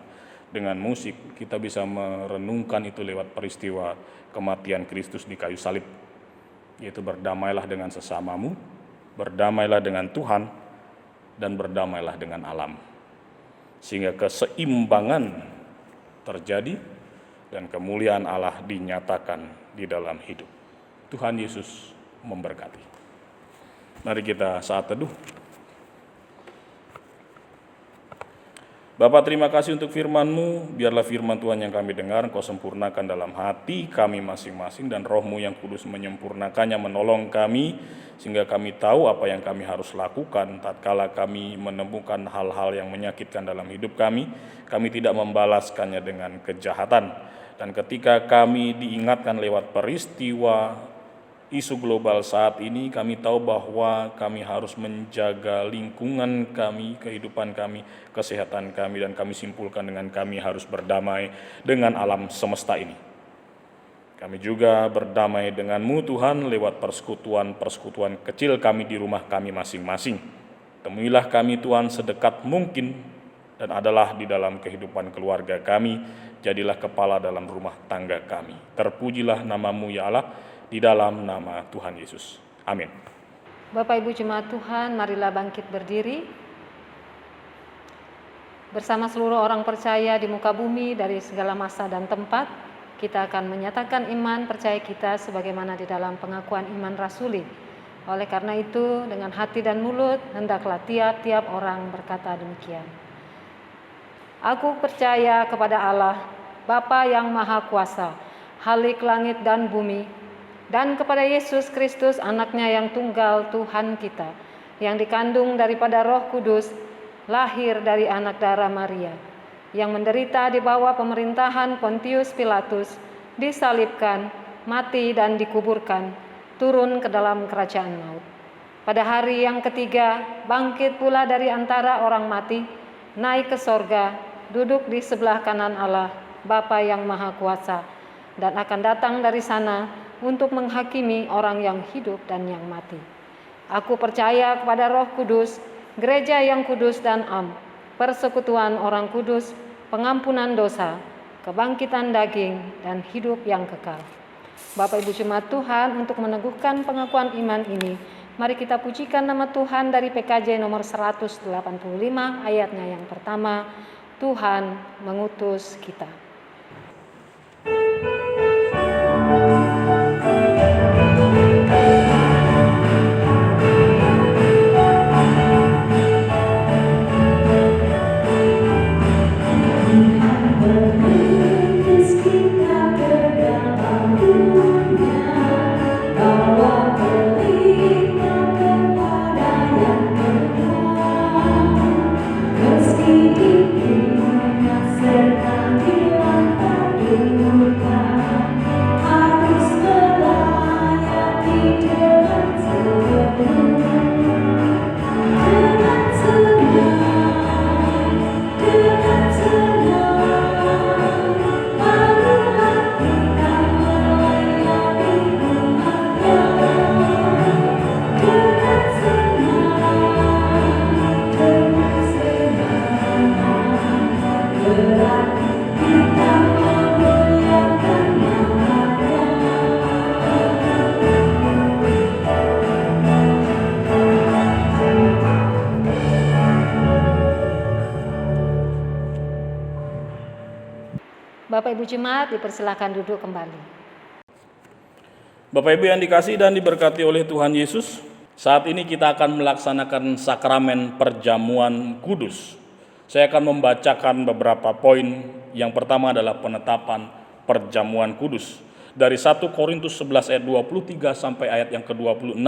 dengan musik, kita bisa merenungkan itu lewat peristiwa kematian Kristus di kayu salib, yaitu berdamailah dengan sesamamu, berdamailah dengan Tuhan, dan berdamailah dengan alam, sehingga keseimbangan terjadi dan kemuliaan Allah dinyatakan di dalam hidup. Tuhan Yesus memberkati. Mari kita saat teduh. Bapa, terima kasih untuk firman-Mu. Biarlah firman Tuhan yang kami dengar Engkau sempurnakan dalam hati kami masing-masing, dan Roh-Mu yang kudus menyempurnakannya, menolong kami sehingga kami tahu apa yang kami harus lakukan tatkala kami menemukan hal-hal yang menyakitkan dalam hidup kami. Kami tidak membalaskannya dengan kejahatan. Dan ketika kami diingatkan lewat peristiwa isu global saat ini, kami tahu bahwa kami harus menjaga lingkungan kami, kehidupan kami, kesehatan kami, dan kami simpulkan dengan kami harus berdamai dengan alam semesta ini. Kami juga berdamai dengan-Mu Tuhan lewat persekutuan-persekutuan kecil kami di rumah kami masing-masing. Temuilah kami Tuhan sedekat mungkin, dan adalah di dalam kehidupan keluarga kami, jadilah kepala dalam rumah tangga kami. Terpujilah nama-Mu ya Allah, di dalam nama Tuhan Yesus. Amin. Bapak Ibu Jemaat Tuhan, marilah bangkit berdiri. Bersama seluruh orang percaya di muka bumi dari segala masa dan tempat, kita akan menyatakan iman percaya kita sebagaimana di dalam pengakuan iman rasuli. Oleh karena itu, dengan hati dan mulut, hendaklah tiap-tiap orang berkata demikian. Aku percaya kepada Allah, Bapa yang Maha Kuasa, Khalik langit dan bumi, dan kepada Yesus Kristus anaknya yang tunggal Tuhan kita, yang dikandung daripada Roh Kudus, lahir dari anak darah Maria, yang menderita di bawah pemerintahan Pontius Pilatus, disalibkan, mati dan dikuburkan, turun ke dalam kerajaan maut. Pada hari yang ketiga, bangkit pula dari antara orang mati, naik ke sorga, duduk di sebelah kanan Allah, Bapa yang Maha Kuasa, dan akan datang dari sana untuk menghakimi orang yang hidup dan yang mati. Aku percaya kepada Roh Kudus, gereja yang kudus dan am, persekutuan orang kudus, pengampunan dosa, kebangkitan daging, dan hidup yang kekal. Bapak Ibu Jemaat Tuhan, untuk meneguhkan pengakuan iman ini, mari kita pujikan nama Tuhan dari PKJ nomor 185 ayatnya yang pertama, Tuhan mengutus kita. Bapak Ibu Jemaat dipersilakan duduk kembali. Bapak Ibu yang dikasihi dan diberkati oleh Tuhan Yesus, saat ini kita akan melaksanakan sakramen perjamuan kudus. Saya akan membacakan beberapa poin. Yang pertama adalah penetapan perjamuan kudus. Dari 1 Korintus 11 ayat 23 sampai ayat yang ke-26.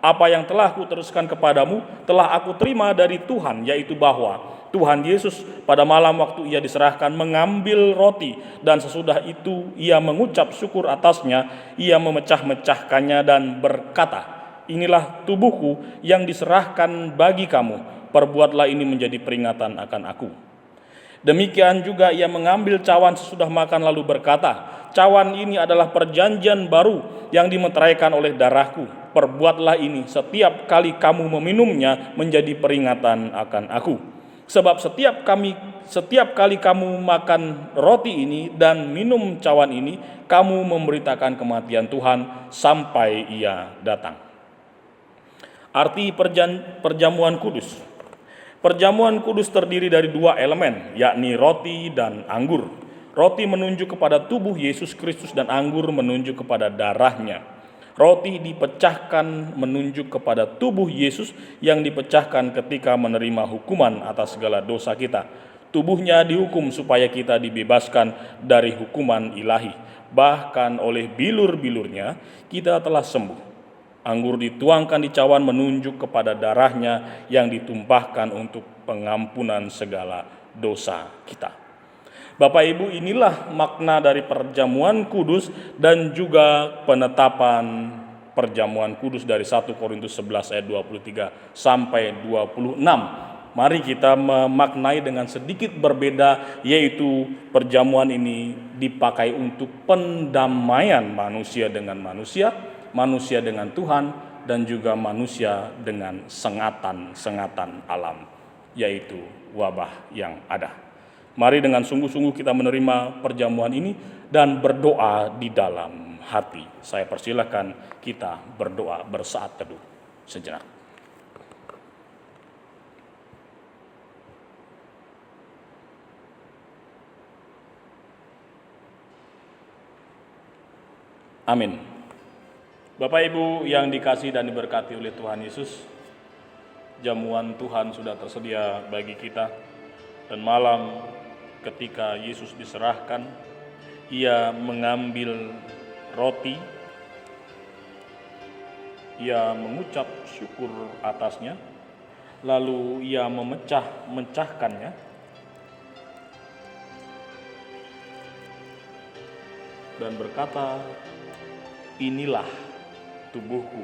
Apa yang telah kuteruskan kepadamu telah aku terima dari Tuhan, yaitu bahwa Tuhan Yesus pada malam waktu ia diserahkan mengambil roti, dan sesudah itu ia mengucap syukur atasnya, ia memecah-mecahkannya dan berkata, inilah tubuhku yang diserahkan bagi kamu, perbuatlah ini menjadi peringatan akan aku. Demikian juga ia mengambil cawan sesudah makan lalu berkata, cawan ini adalah perjanjian baru yang dimeteraikan oleh darahku. Perbuatlah ini setiap kali kamu meminumnya menjadi peringatan akan aku. Sebab setiap kali kamu makan roti ini dan minum cawan ini, kamu memberitakan kematian Tuhan sampai ia datang. Arti perjamuan kudus. Perjamuan kudus terdiri dari dua elemen, yakni roti dan anggur. Roti menunjuk kepada tubuh Yesus Kristus dan anggur menunjuk kepada darahnya. Roti dipecahkan menunjuk kepada tubuh Yesus yang dipecahkan ketika menerima hukuman atas segala dosa kita. Tubuhnya dihukum supaya kita dibebaskan dari hukuman ilahi. Bahkan oleh bilur-bilurnya kita telah sembuh. Anggur dituangkan di cawan menunjuk kepada darahnya yang ditumpahkan untuk pengampunan segala dosa kita. Bapak Ibu, inilah makna dari perjamuan kudus dan juga penetapan perjamuan kudus dari 1 Korintus 11 ayat 23 sampai 26. Mari kita memaknai dengan sedikit berbeda, yaitu perjamuan ini dipakai untuk pendamaian manusia dengan manusia, manusia dengan Tuhan, dan juga manusia dengan sengatan-sengatan alam, yaitu wabah yang ada. Mari dengan sungguh-sungguh kita menerima perjamuan ini dan berdoa di dalam hati. Saya persilakan kita berdoa bersaat teduh sejenak. Amin. Bapak Ibu yang dikasihi dan diberkati oleh Tuhan Yesus, jamuan Tuhan sudah tersedia bagi kita, dan malam ketika Yesus diserahkan, ia mengambil roti, ia mengucap syukur atasnya, lalu ia memecahkannya, dan berkata, inilah tubuhku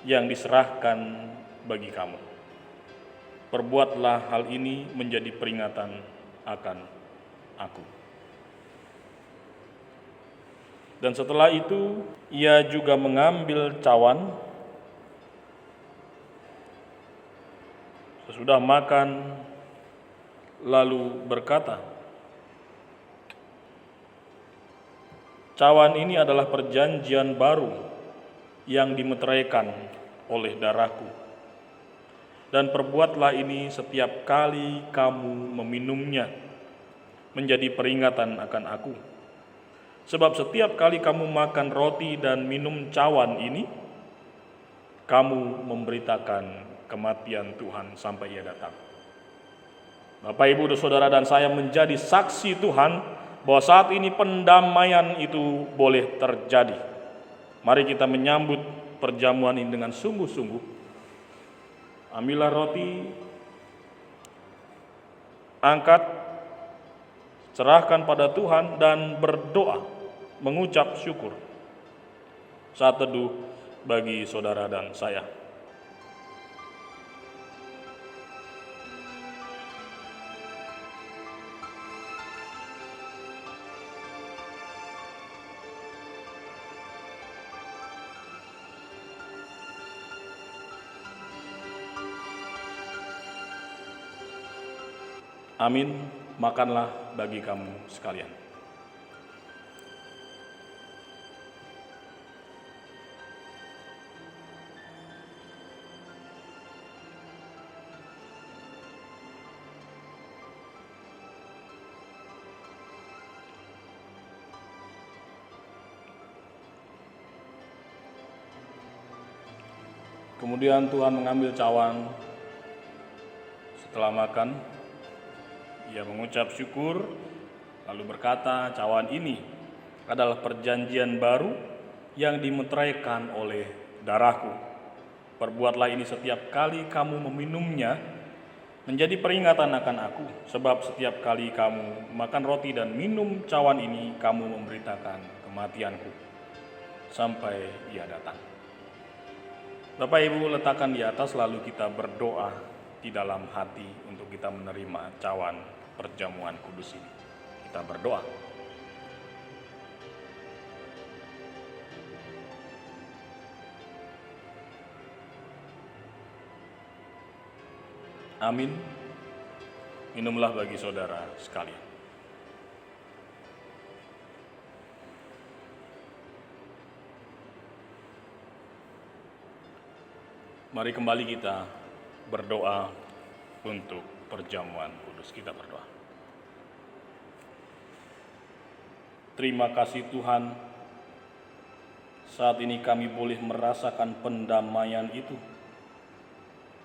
yang diserahkan bagi kamu. Perbuatlah hal ini menjadi peringatan akan aku. Dan setelah itu, ia juga mengambil cawan. Sesudah makan, lalu berkata, cawan ini adalah perjanjian baru yang dimeteraikan oleh darahku. Dan perbuatlah ini setiap kali kamu meminumnya menjadi peringatan akan aku. Sebab setiap kali kamu makan roti dan minum cawan ini, kamu memberitakan kematian Tuhan sampai ia datang. Bapak, Ibu, saudara dan saya menjadi saksi Tuhan bahwa saat ini pendamaian itu boleh terjadi. Mari kita menyambut perjamuan ini dengan sungguh-sungguh. Ambillah roti, angkat, serahkan pada Tuhan dan berdoa, mengucap syukur. Saat teduh bagi saudara dan saya. Amin, makanlah bagi kamu sekalian. Kemudian Tuhan mengambil cawan setelah makan. Ia mengucap syukur, lalu berkata, cawan ini adalah perjanjian baru yang dimeteraikan oleh darahku. Perbuatlah ini setiap kali kamu meminumnya menjadi peringatan akan aku. Sebab setiap kali kamu makan roti dan minum cawan ini, kamu memberitakan kematianku sampai ia datang. Bapak Ibu, letakkan di atas lalu kita berdoa di dalam hati untuk kita menerima cawan perjamuan kudus ini. Kita berdoa. Amin. Minumlah bagi saudara sekalian. Mari kembali kita berdoa untuk perjamuan kudus. Kita berdoa. Terima kasih Tuhan, saat ini kami boleh merasakan pendamaian itu.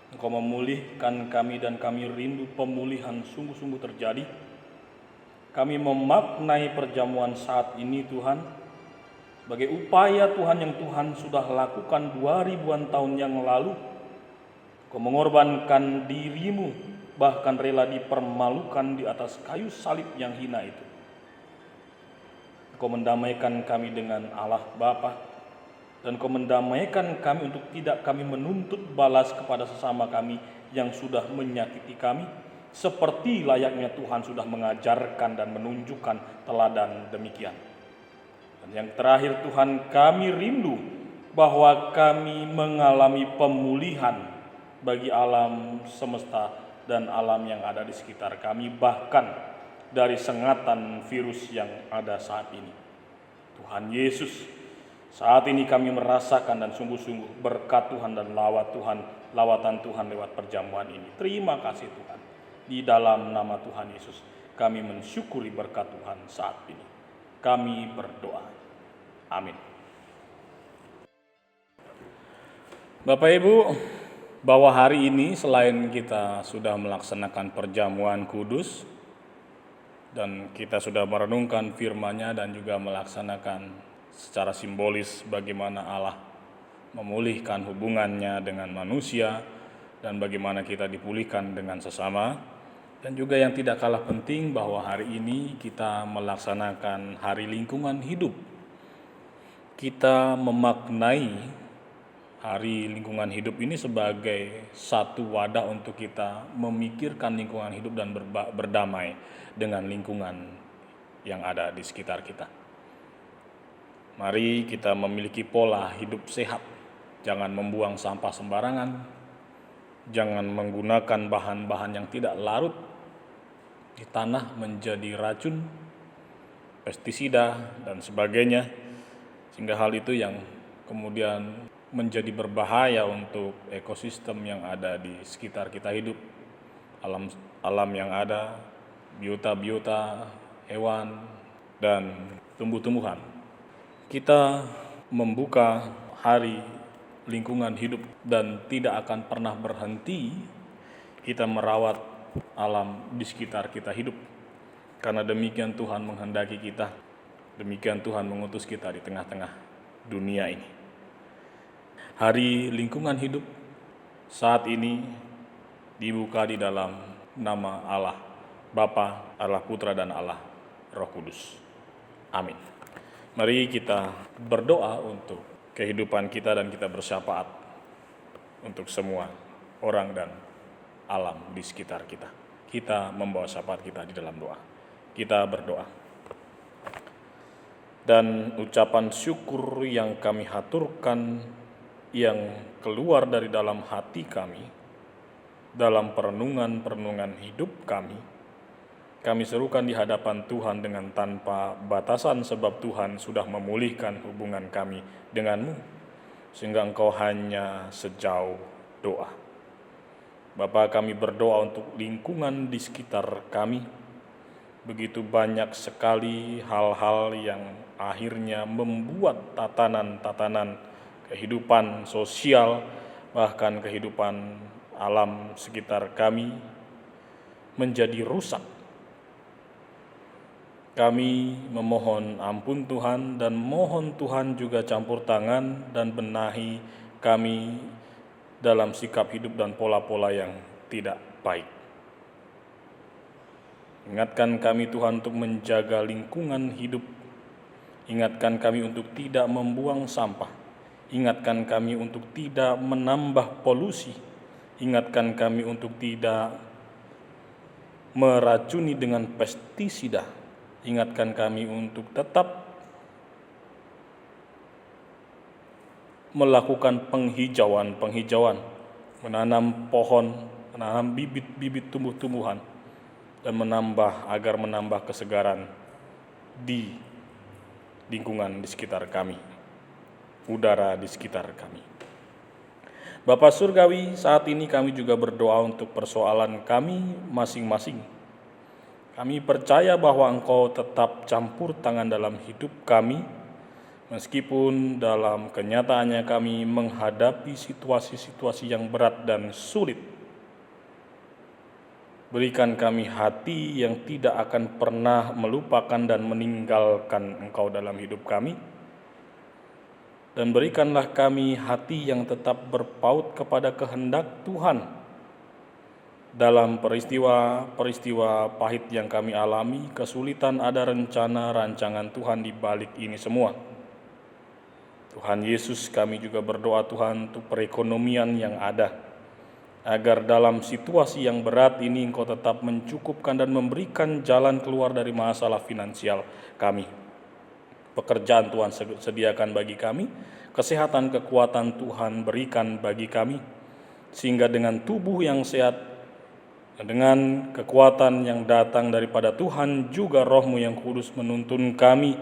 Engkau memulihkan kami dan kami rindu pemulihan sungguh-sungguh terjadi. Kami memaknai perjamuan saat ini Tuhan, sebagai upaya Tuhan yang Tuhan sudah lakukan 2000-an tahun yang lalu. Kau mengorbankan dirimu, bahkan rela dipermalukan di atas kayu salib yang hina itu. Kau mendamaikan kami dengan Allah Bapa, dan Kau mendamaikan kami untuk tidak kami menuntut balas kepada sesama kami yang sudah menyakiti kami, seperti layaknya Tuhan sudah mengajarkan dan menunjukkan teladan demikian. Dan yang terakhir Tuhan, kami rindu bahwa kami mengalami pemulihan bagi alam semesta dan alam yang ada di sekitar kami, bahkan dari sengatan virus yang ada saat ini. Tuhan Yesus, saat ini kami merasakan dan sungguh-sungguh berkat Tuhan dan lawatan Tuhan lewat perjamuan ini. Terima kasih Tuhan. Di dalam nama Tuhan Yesus, kami mensyukuri berkat Tuhan saat ini. Kami berdoa. Amin. Bapak Ibu, bahwa hari ini selain kita sudah melaksanakan perjamuan kudus dan kita sudah merenungkan firman-Nya dan juga melaksanakan secara simbolis bagaimana Allah memulihkan hubungannya dengan manusia dan bagaimana kita dipulihkan dengan sesama, dan juga yang tidak kalah penting bahwa hari ini kita melaksanakan Hari Lingkungan Hidup. Kita memaknai Hari Lingkungan Hidup ini sebagai satu wadah untuk kita memikirkan lingkungan hidup dan berdamai dengan lingkungan yang ada di sekitar kita. Mari kita memiliki pola hidup sehat. Jangan membuang sampah sembarangan. Jangan menggunakan bahan-bahan yang tidak larut di tanah menjadi racun, pestisida, dan sebagainya. Sehingga hal itu yang kemudian menjadi berbahaya untuk ekosistem yang ada di sekitar kita hidup, alam yang ada, biota-biota, hewan, dan tumbuh-tumbuhan. Kita membuka Hari Lingkungan Hidup dan tidak akan pernah berhenti kita merawat alam di sekitar kita hidup. Karena demikian Tuhan menghendaki kita, demikian Tuhan mengutus kita di tengah-tengah dunia ini. Hari Lingkungan Hidup saat ini dibuka di dalam nama Allah Bapa, Allah Putra, dan Allah Roh Kudus. Amin. Mari kita berdoa untuk kehidupan kita dan kita bersyafaat untuk semua orang dan alam di sekitar kita. Kita membawa syafaat kita di dalam doa. Kita berdoa. Dan ucapan syukur yang kami haturkan yang keluar dari dalam hati kami, dalam perenungan hidup kami serukan di hadapan Tuhan dengan tanpa batasan, sebab Tuhan sudah memulihkan hubungan kami denganmu, sehingga Engkau hanya sejauh doa. Bapa, kami berdoa untuk lingkungan di sekitar kami. Begitu banyak sekali hal-hal yang akhirnya membuat tatanan-tatanan kehidupan sosial, bahkan kehidupan alam sekitar kami menjadi rusak. Kami memohon ampun Tuhan dan mohon Tuhan juga campur tangan dan benahi kami dalam sikap hidup dan pola-pola yang tidak baik. Ingatkan kami Tuhan untuk menjaga lingkungan hidup. Ingatkan kami untuk tidak membuang sampah. Ingatkan kami untuk tidak menambah polusi. Ingatkan kami untuk tidak meracuni dengan pestisida. Ingatkan kami untuk tetap melakukan penghijauan, menanam pohon, menanam bibit-bibit tumbuh-tumbuhan, dan agar menambah kesegaran di lingkungan di sekitar kami, udara di sekitar kami. Bapa Surgawi, saat ini kami juga berdoa untuk persoalan kami masing-masing. Kami percaya bahwa Engkau tetap campur tangan dalam hidup kami, meskipun dalam kenyataannya kami menghadapi situasi-situasi yang berat dan sulit. Berikan kami hati yang tidak akan pernah melupakan dan meninggalkan Engkau dalam hidup kami. Dan berikanlah kami hati yang tetap berpaut kepada kehendak Tuhan. Dalam peristiwa pahit yang kami alami, kesulitan, ada rencana rancangan Tuhan di balik ini semua. Tuhan Yesus, kami juga berdoa Tuhan untuk perekonomian yang ada, agar dalam situasi yang berat ini Engkau tetap mencukupkan dan memberikan jalan keluar dari masalah finansial kami. Pekerjaan Tuhan sediakan bagi kami, kesehatan, kekuatan Tuhan berikan bagi kami, sehingga dengan tubuh yang sehat, dengan kekuatan yang datang daripada Tuhan, juga Roh-Mu yang kudus menuntun kami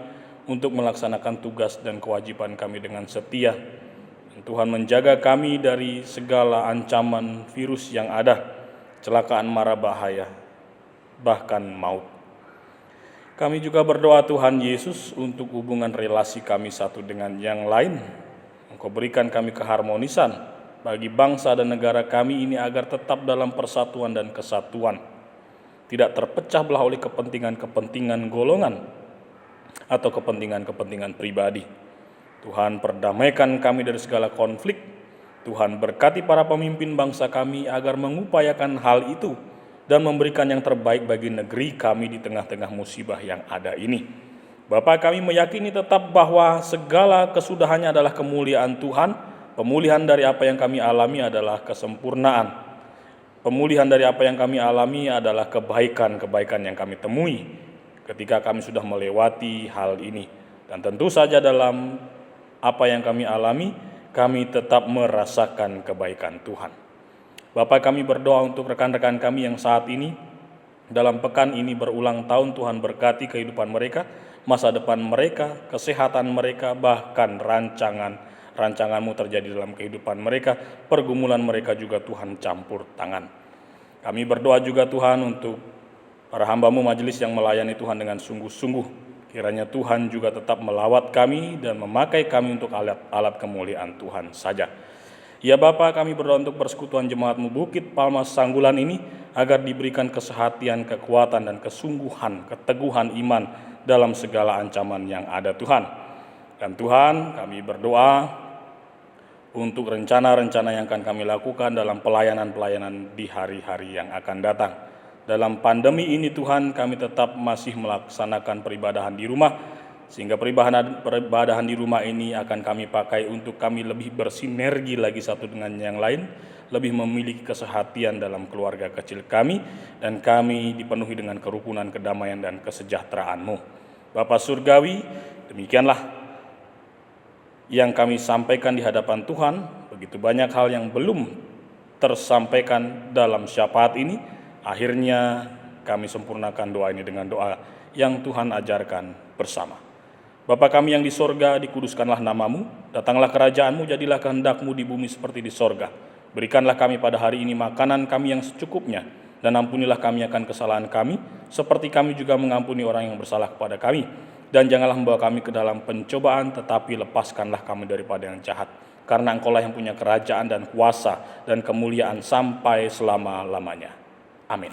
untuk melaksanakan tugas dan kewajiban kami dengan setia. Dan Tuhan menjaga kami dari segala ancaman virus yang ada, kecelakaan mara bahaya, bahkan maut. Kami juga berdoa Tuhan Yesus untuk hubungan relasi kami satu dengan yang lain. Engkau berikan kami keharmonisan bagi bangsa dan negara kami ini agar tetap dalam persatuan dan kesatuan, tidak terpecah belah oleh kepentingan-kepentingan golongan atau kepentingan-kepentingan pribadi. Tuhan, perdamaikan kami dari segala konflik. Tuhan, berkati para pemimpin bangsa kami agar mengupayakan hal itu dan memberikan yang terbaik bagi negeri kami di tengah-tengah musibah yang ada ini. Bapa, kami meyakini tetap bahwa segala kesudahannya adalah kemuliaan Tuhan. Pemulihan dari apa yang kami alami adalah kesempurnaan. Pemulihan dari apa yang kami alami adalah kebaikan-kebaikan yang kami temui ketika kami sudah melewati hal ini. Dan tentu saja dalam apa yang kami alami, kami tetap merasakan kebaikan Tuhan. Bapak, kami berdoa untuk rekan-rekan kami yang saat ini, dalam pekan ini berulang tahun. Tuhan berkati kehidupan mereka, masa depan mereka, kesehatan mereka, bahkan rancangan-Mu terjadi dalam kehidupan mereka, pergumulan mereka juga Tuhan campur tangan. Kami berdoa juga Tuhan untuk para hamba-Mu majelis yang melayani Tuhan dengan sungguh-sungguh. Kiranya Tuhan juga tetap melawat kami dan memakai kami untuk alat kemuliaan Tuhan saja. Ya Bapa, kami berdoa untuk persekutuan jemaat-Mu Bukit Palmas Sanggulan ini, agar diberikan kesehatan, kekuatan, dan kesungguhan, keteguhan iman dalam segala ancaman yang ada Tuhan. Dan Tuhan, kami berdoa untuk rencana-rencana yang akan kami lakukan dalam pelayanan-pelayanan di hari-hari yang akan datang. Dalam pandemi ini Tuhan, kami tetap masih melaksanakan peribadahan di rumah, sehingga peribadahan di rumah ini akan kami pakai untuk kami lebih bersinergi lagi satu dengan yang lain, lebih memiliki kesehatan dalam keluarga kecil kami, dan kami dipenuhi dengan kerukunan, kedamaian, dan kesejahteraan-Mu. Bapa Surgawi, demikianlah yang kami sampaikan di hadapan Tuhan. Begitu banyak hal yang belum tersampaikan dalam syafaat ini. Akhirnya kami sempurnakan doa ini dengan doa yang Tuhan ajarkan bersama. Bapa kami yang di sorga, dikuduskanlah nama-Mu, datanglah kerajaan-Mu, jadilah kehendak-Mu di bumi seperti di sorga. Berikanlah kami pada hari ini makanan kami yang secukupnya, dan ampunilah kami akan kesalahan kami, seperti kami juga mengampuni orang yang bersalah kepada kami. Dan janganlah membawa kami ke dalam pencobaan, tetapi lepaskanlah kami daripada yang jahat. Karena Engkau-lah yang punya kerajaan dan kuasa dan kemuliaan sampai selama-lamanya. Amin.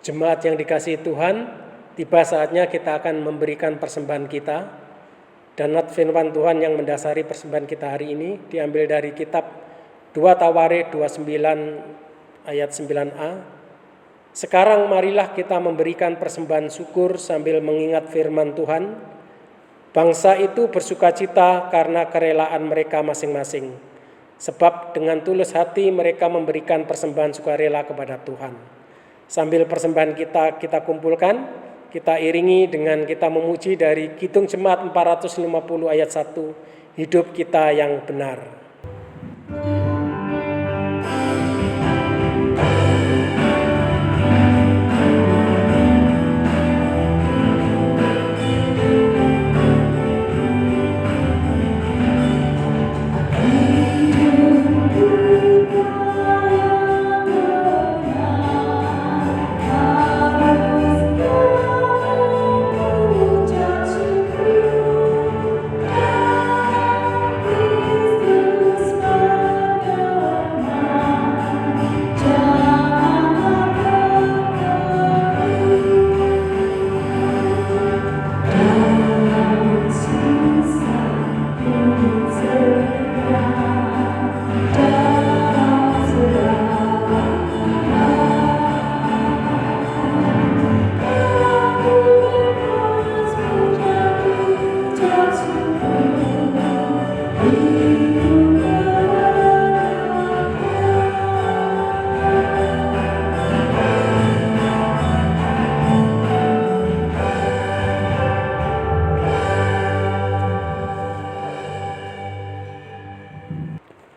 Jemaat yang dikasihi Tuhan, tiba saatnya kita akan memberikan persembahan kita. Dan firman Tuhan yang mendasari persembahan kita hari ini diambil dari kitab 2 Tawarik 29 ayat 9a. Sekarang marilah kita memberikan persembahan syukur sambil mengingat firman Tuhan. Bangsa itu bersukacita karena kerelaan mereka masing-masing. sebab dengan tulus hati mereka memberikan persembahan sukarela kepada Tuhan. Sambil persembahan kita kumpulkan, kita iringi dengan kita memuji dari Kidung Jemaat 450 ayat 1, hidup kita yang benar.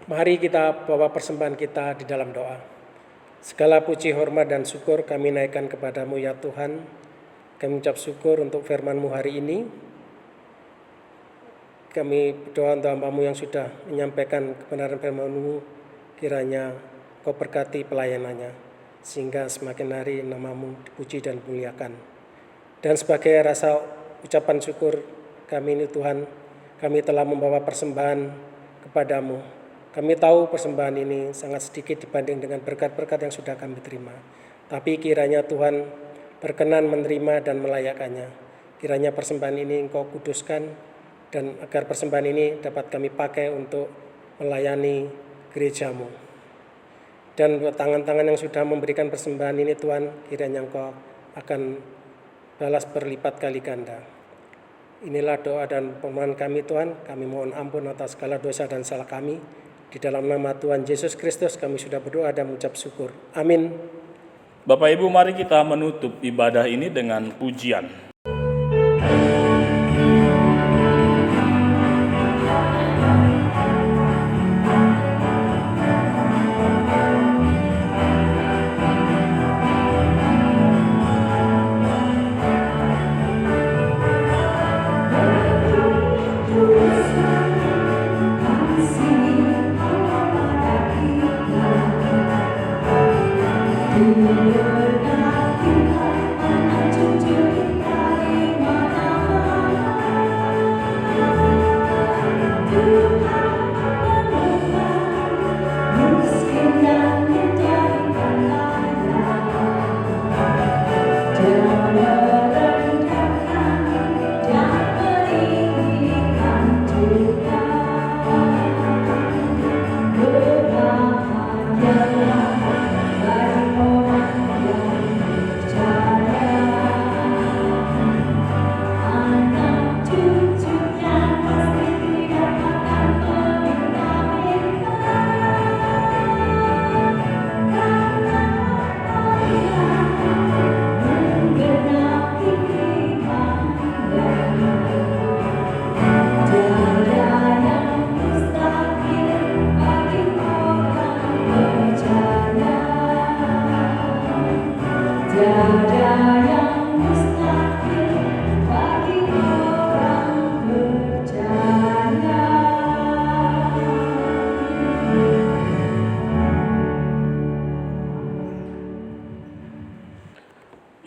Mari kita bawa persembahan kita di dalam doa. Segala puji, hormat, dan syukur kami naikkan kepadamu ya Tuhan. Kami ucap syukur untuk firman-Mu hari ini. Kami berdoa untuk hamba-Mu yang sudah menyampaikan kebenaran firman-Mu, kiranya Kau berkati pelayanannya, sehingga semakin hari nama-Mu dipuji dan dimuliakan. Dan sebagai rasa ucapan syukur kami ini Tuhan, kami telah membawa persembahan kepadamu. Kami tahu persembahan ini sangat sedikit dibanding dengan berkat-berkat yang sudah kami terima. Tapi kiranya Tuhan berkenan menerima dan melayakkannya. Kiranya persembahan ini Engkau kuduskan, dan agar persembahan ini dapat kami pakai untuk melayani gereja-Mu. Dan tangan-tangan yang sudah memberikan persembahan ini Tuhan, kiranya Engkau akan balas berlipat kali ganda. Inilah doa dan permohonan kami Tuhan. Kami mohon ampun atas segala dosa dan salah kami. Di dalam nama Tuhan Yesus Kristus kami sudah berdoa dan mengucap syukur. Amin. Bapak Ibu, mari kita menutup ibadah ini dengan pujian.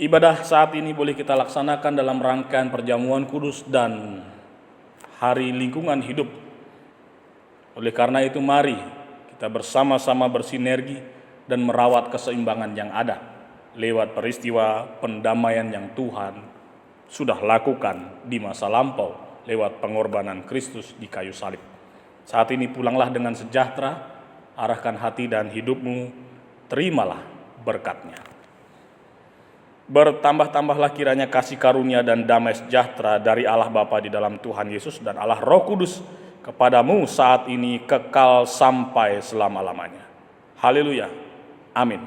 Ibadah saat ini boleh kita laksanakan dalam rangkaian perjamuan kudus dan hari lingkungan hidup. Oleh karena itu mari kita bersama-sama bersinergi dan merawat keseimbangan yang ada lewat peristiwa pendamaian yang Tuhan sudah lakukan di masa lampau lewat pengorbanan Kristus di kayu salib. Saat ini pulanglah dengan sejahtera, arahkan hati dan hidupmu, terimalah berkat-Nya. Bertambah-tambahlah kiranya kasih karunia dan damai sejahtera dari Allah Bapa di dalam Tuhan Yesus dan Allah Roh Kudus kepadamu saat ini kekal sampai selama-lamanya. Haleluya. Amin.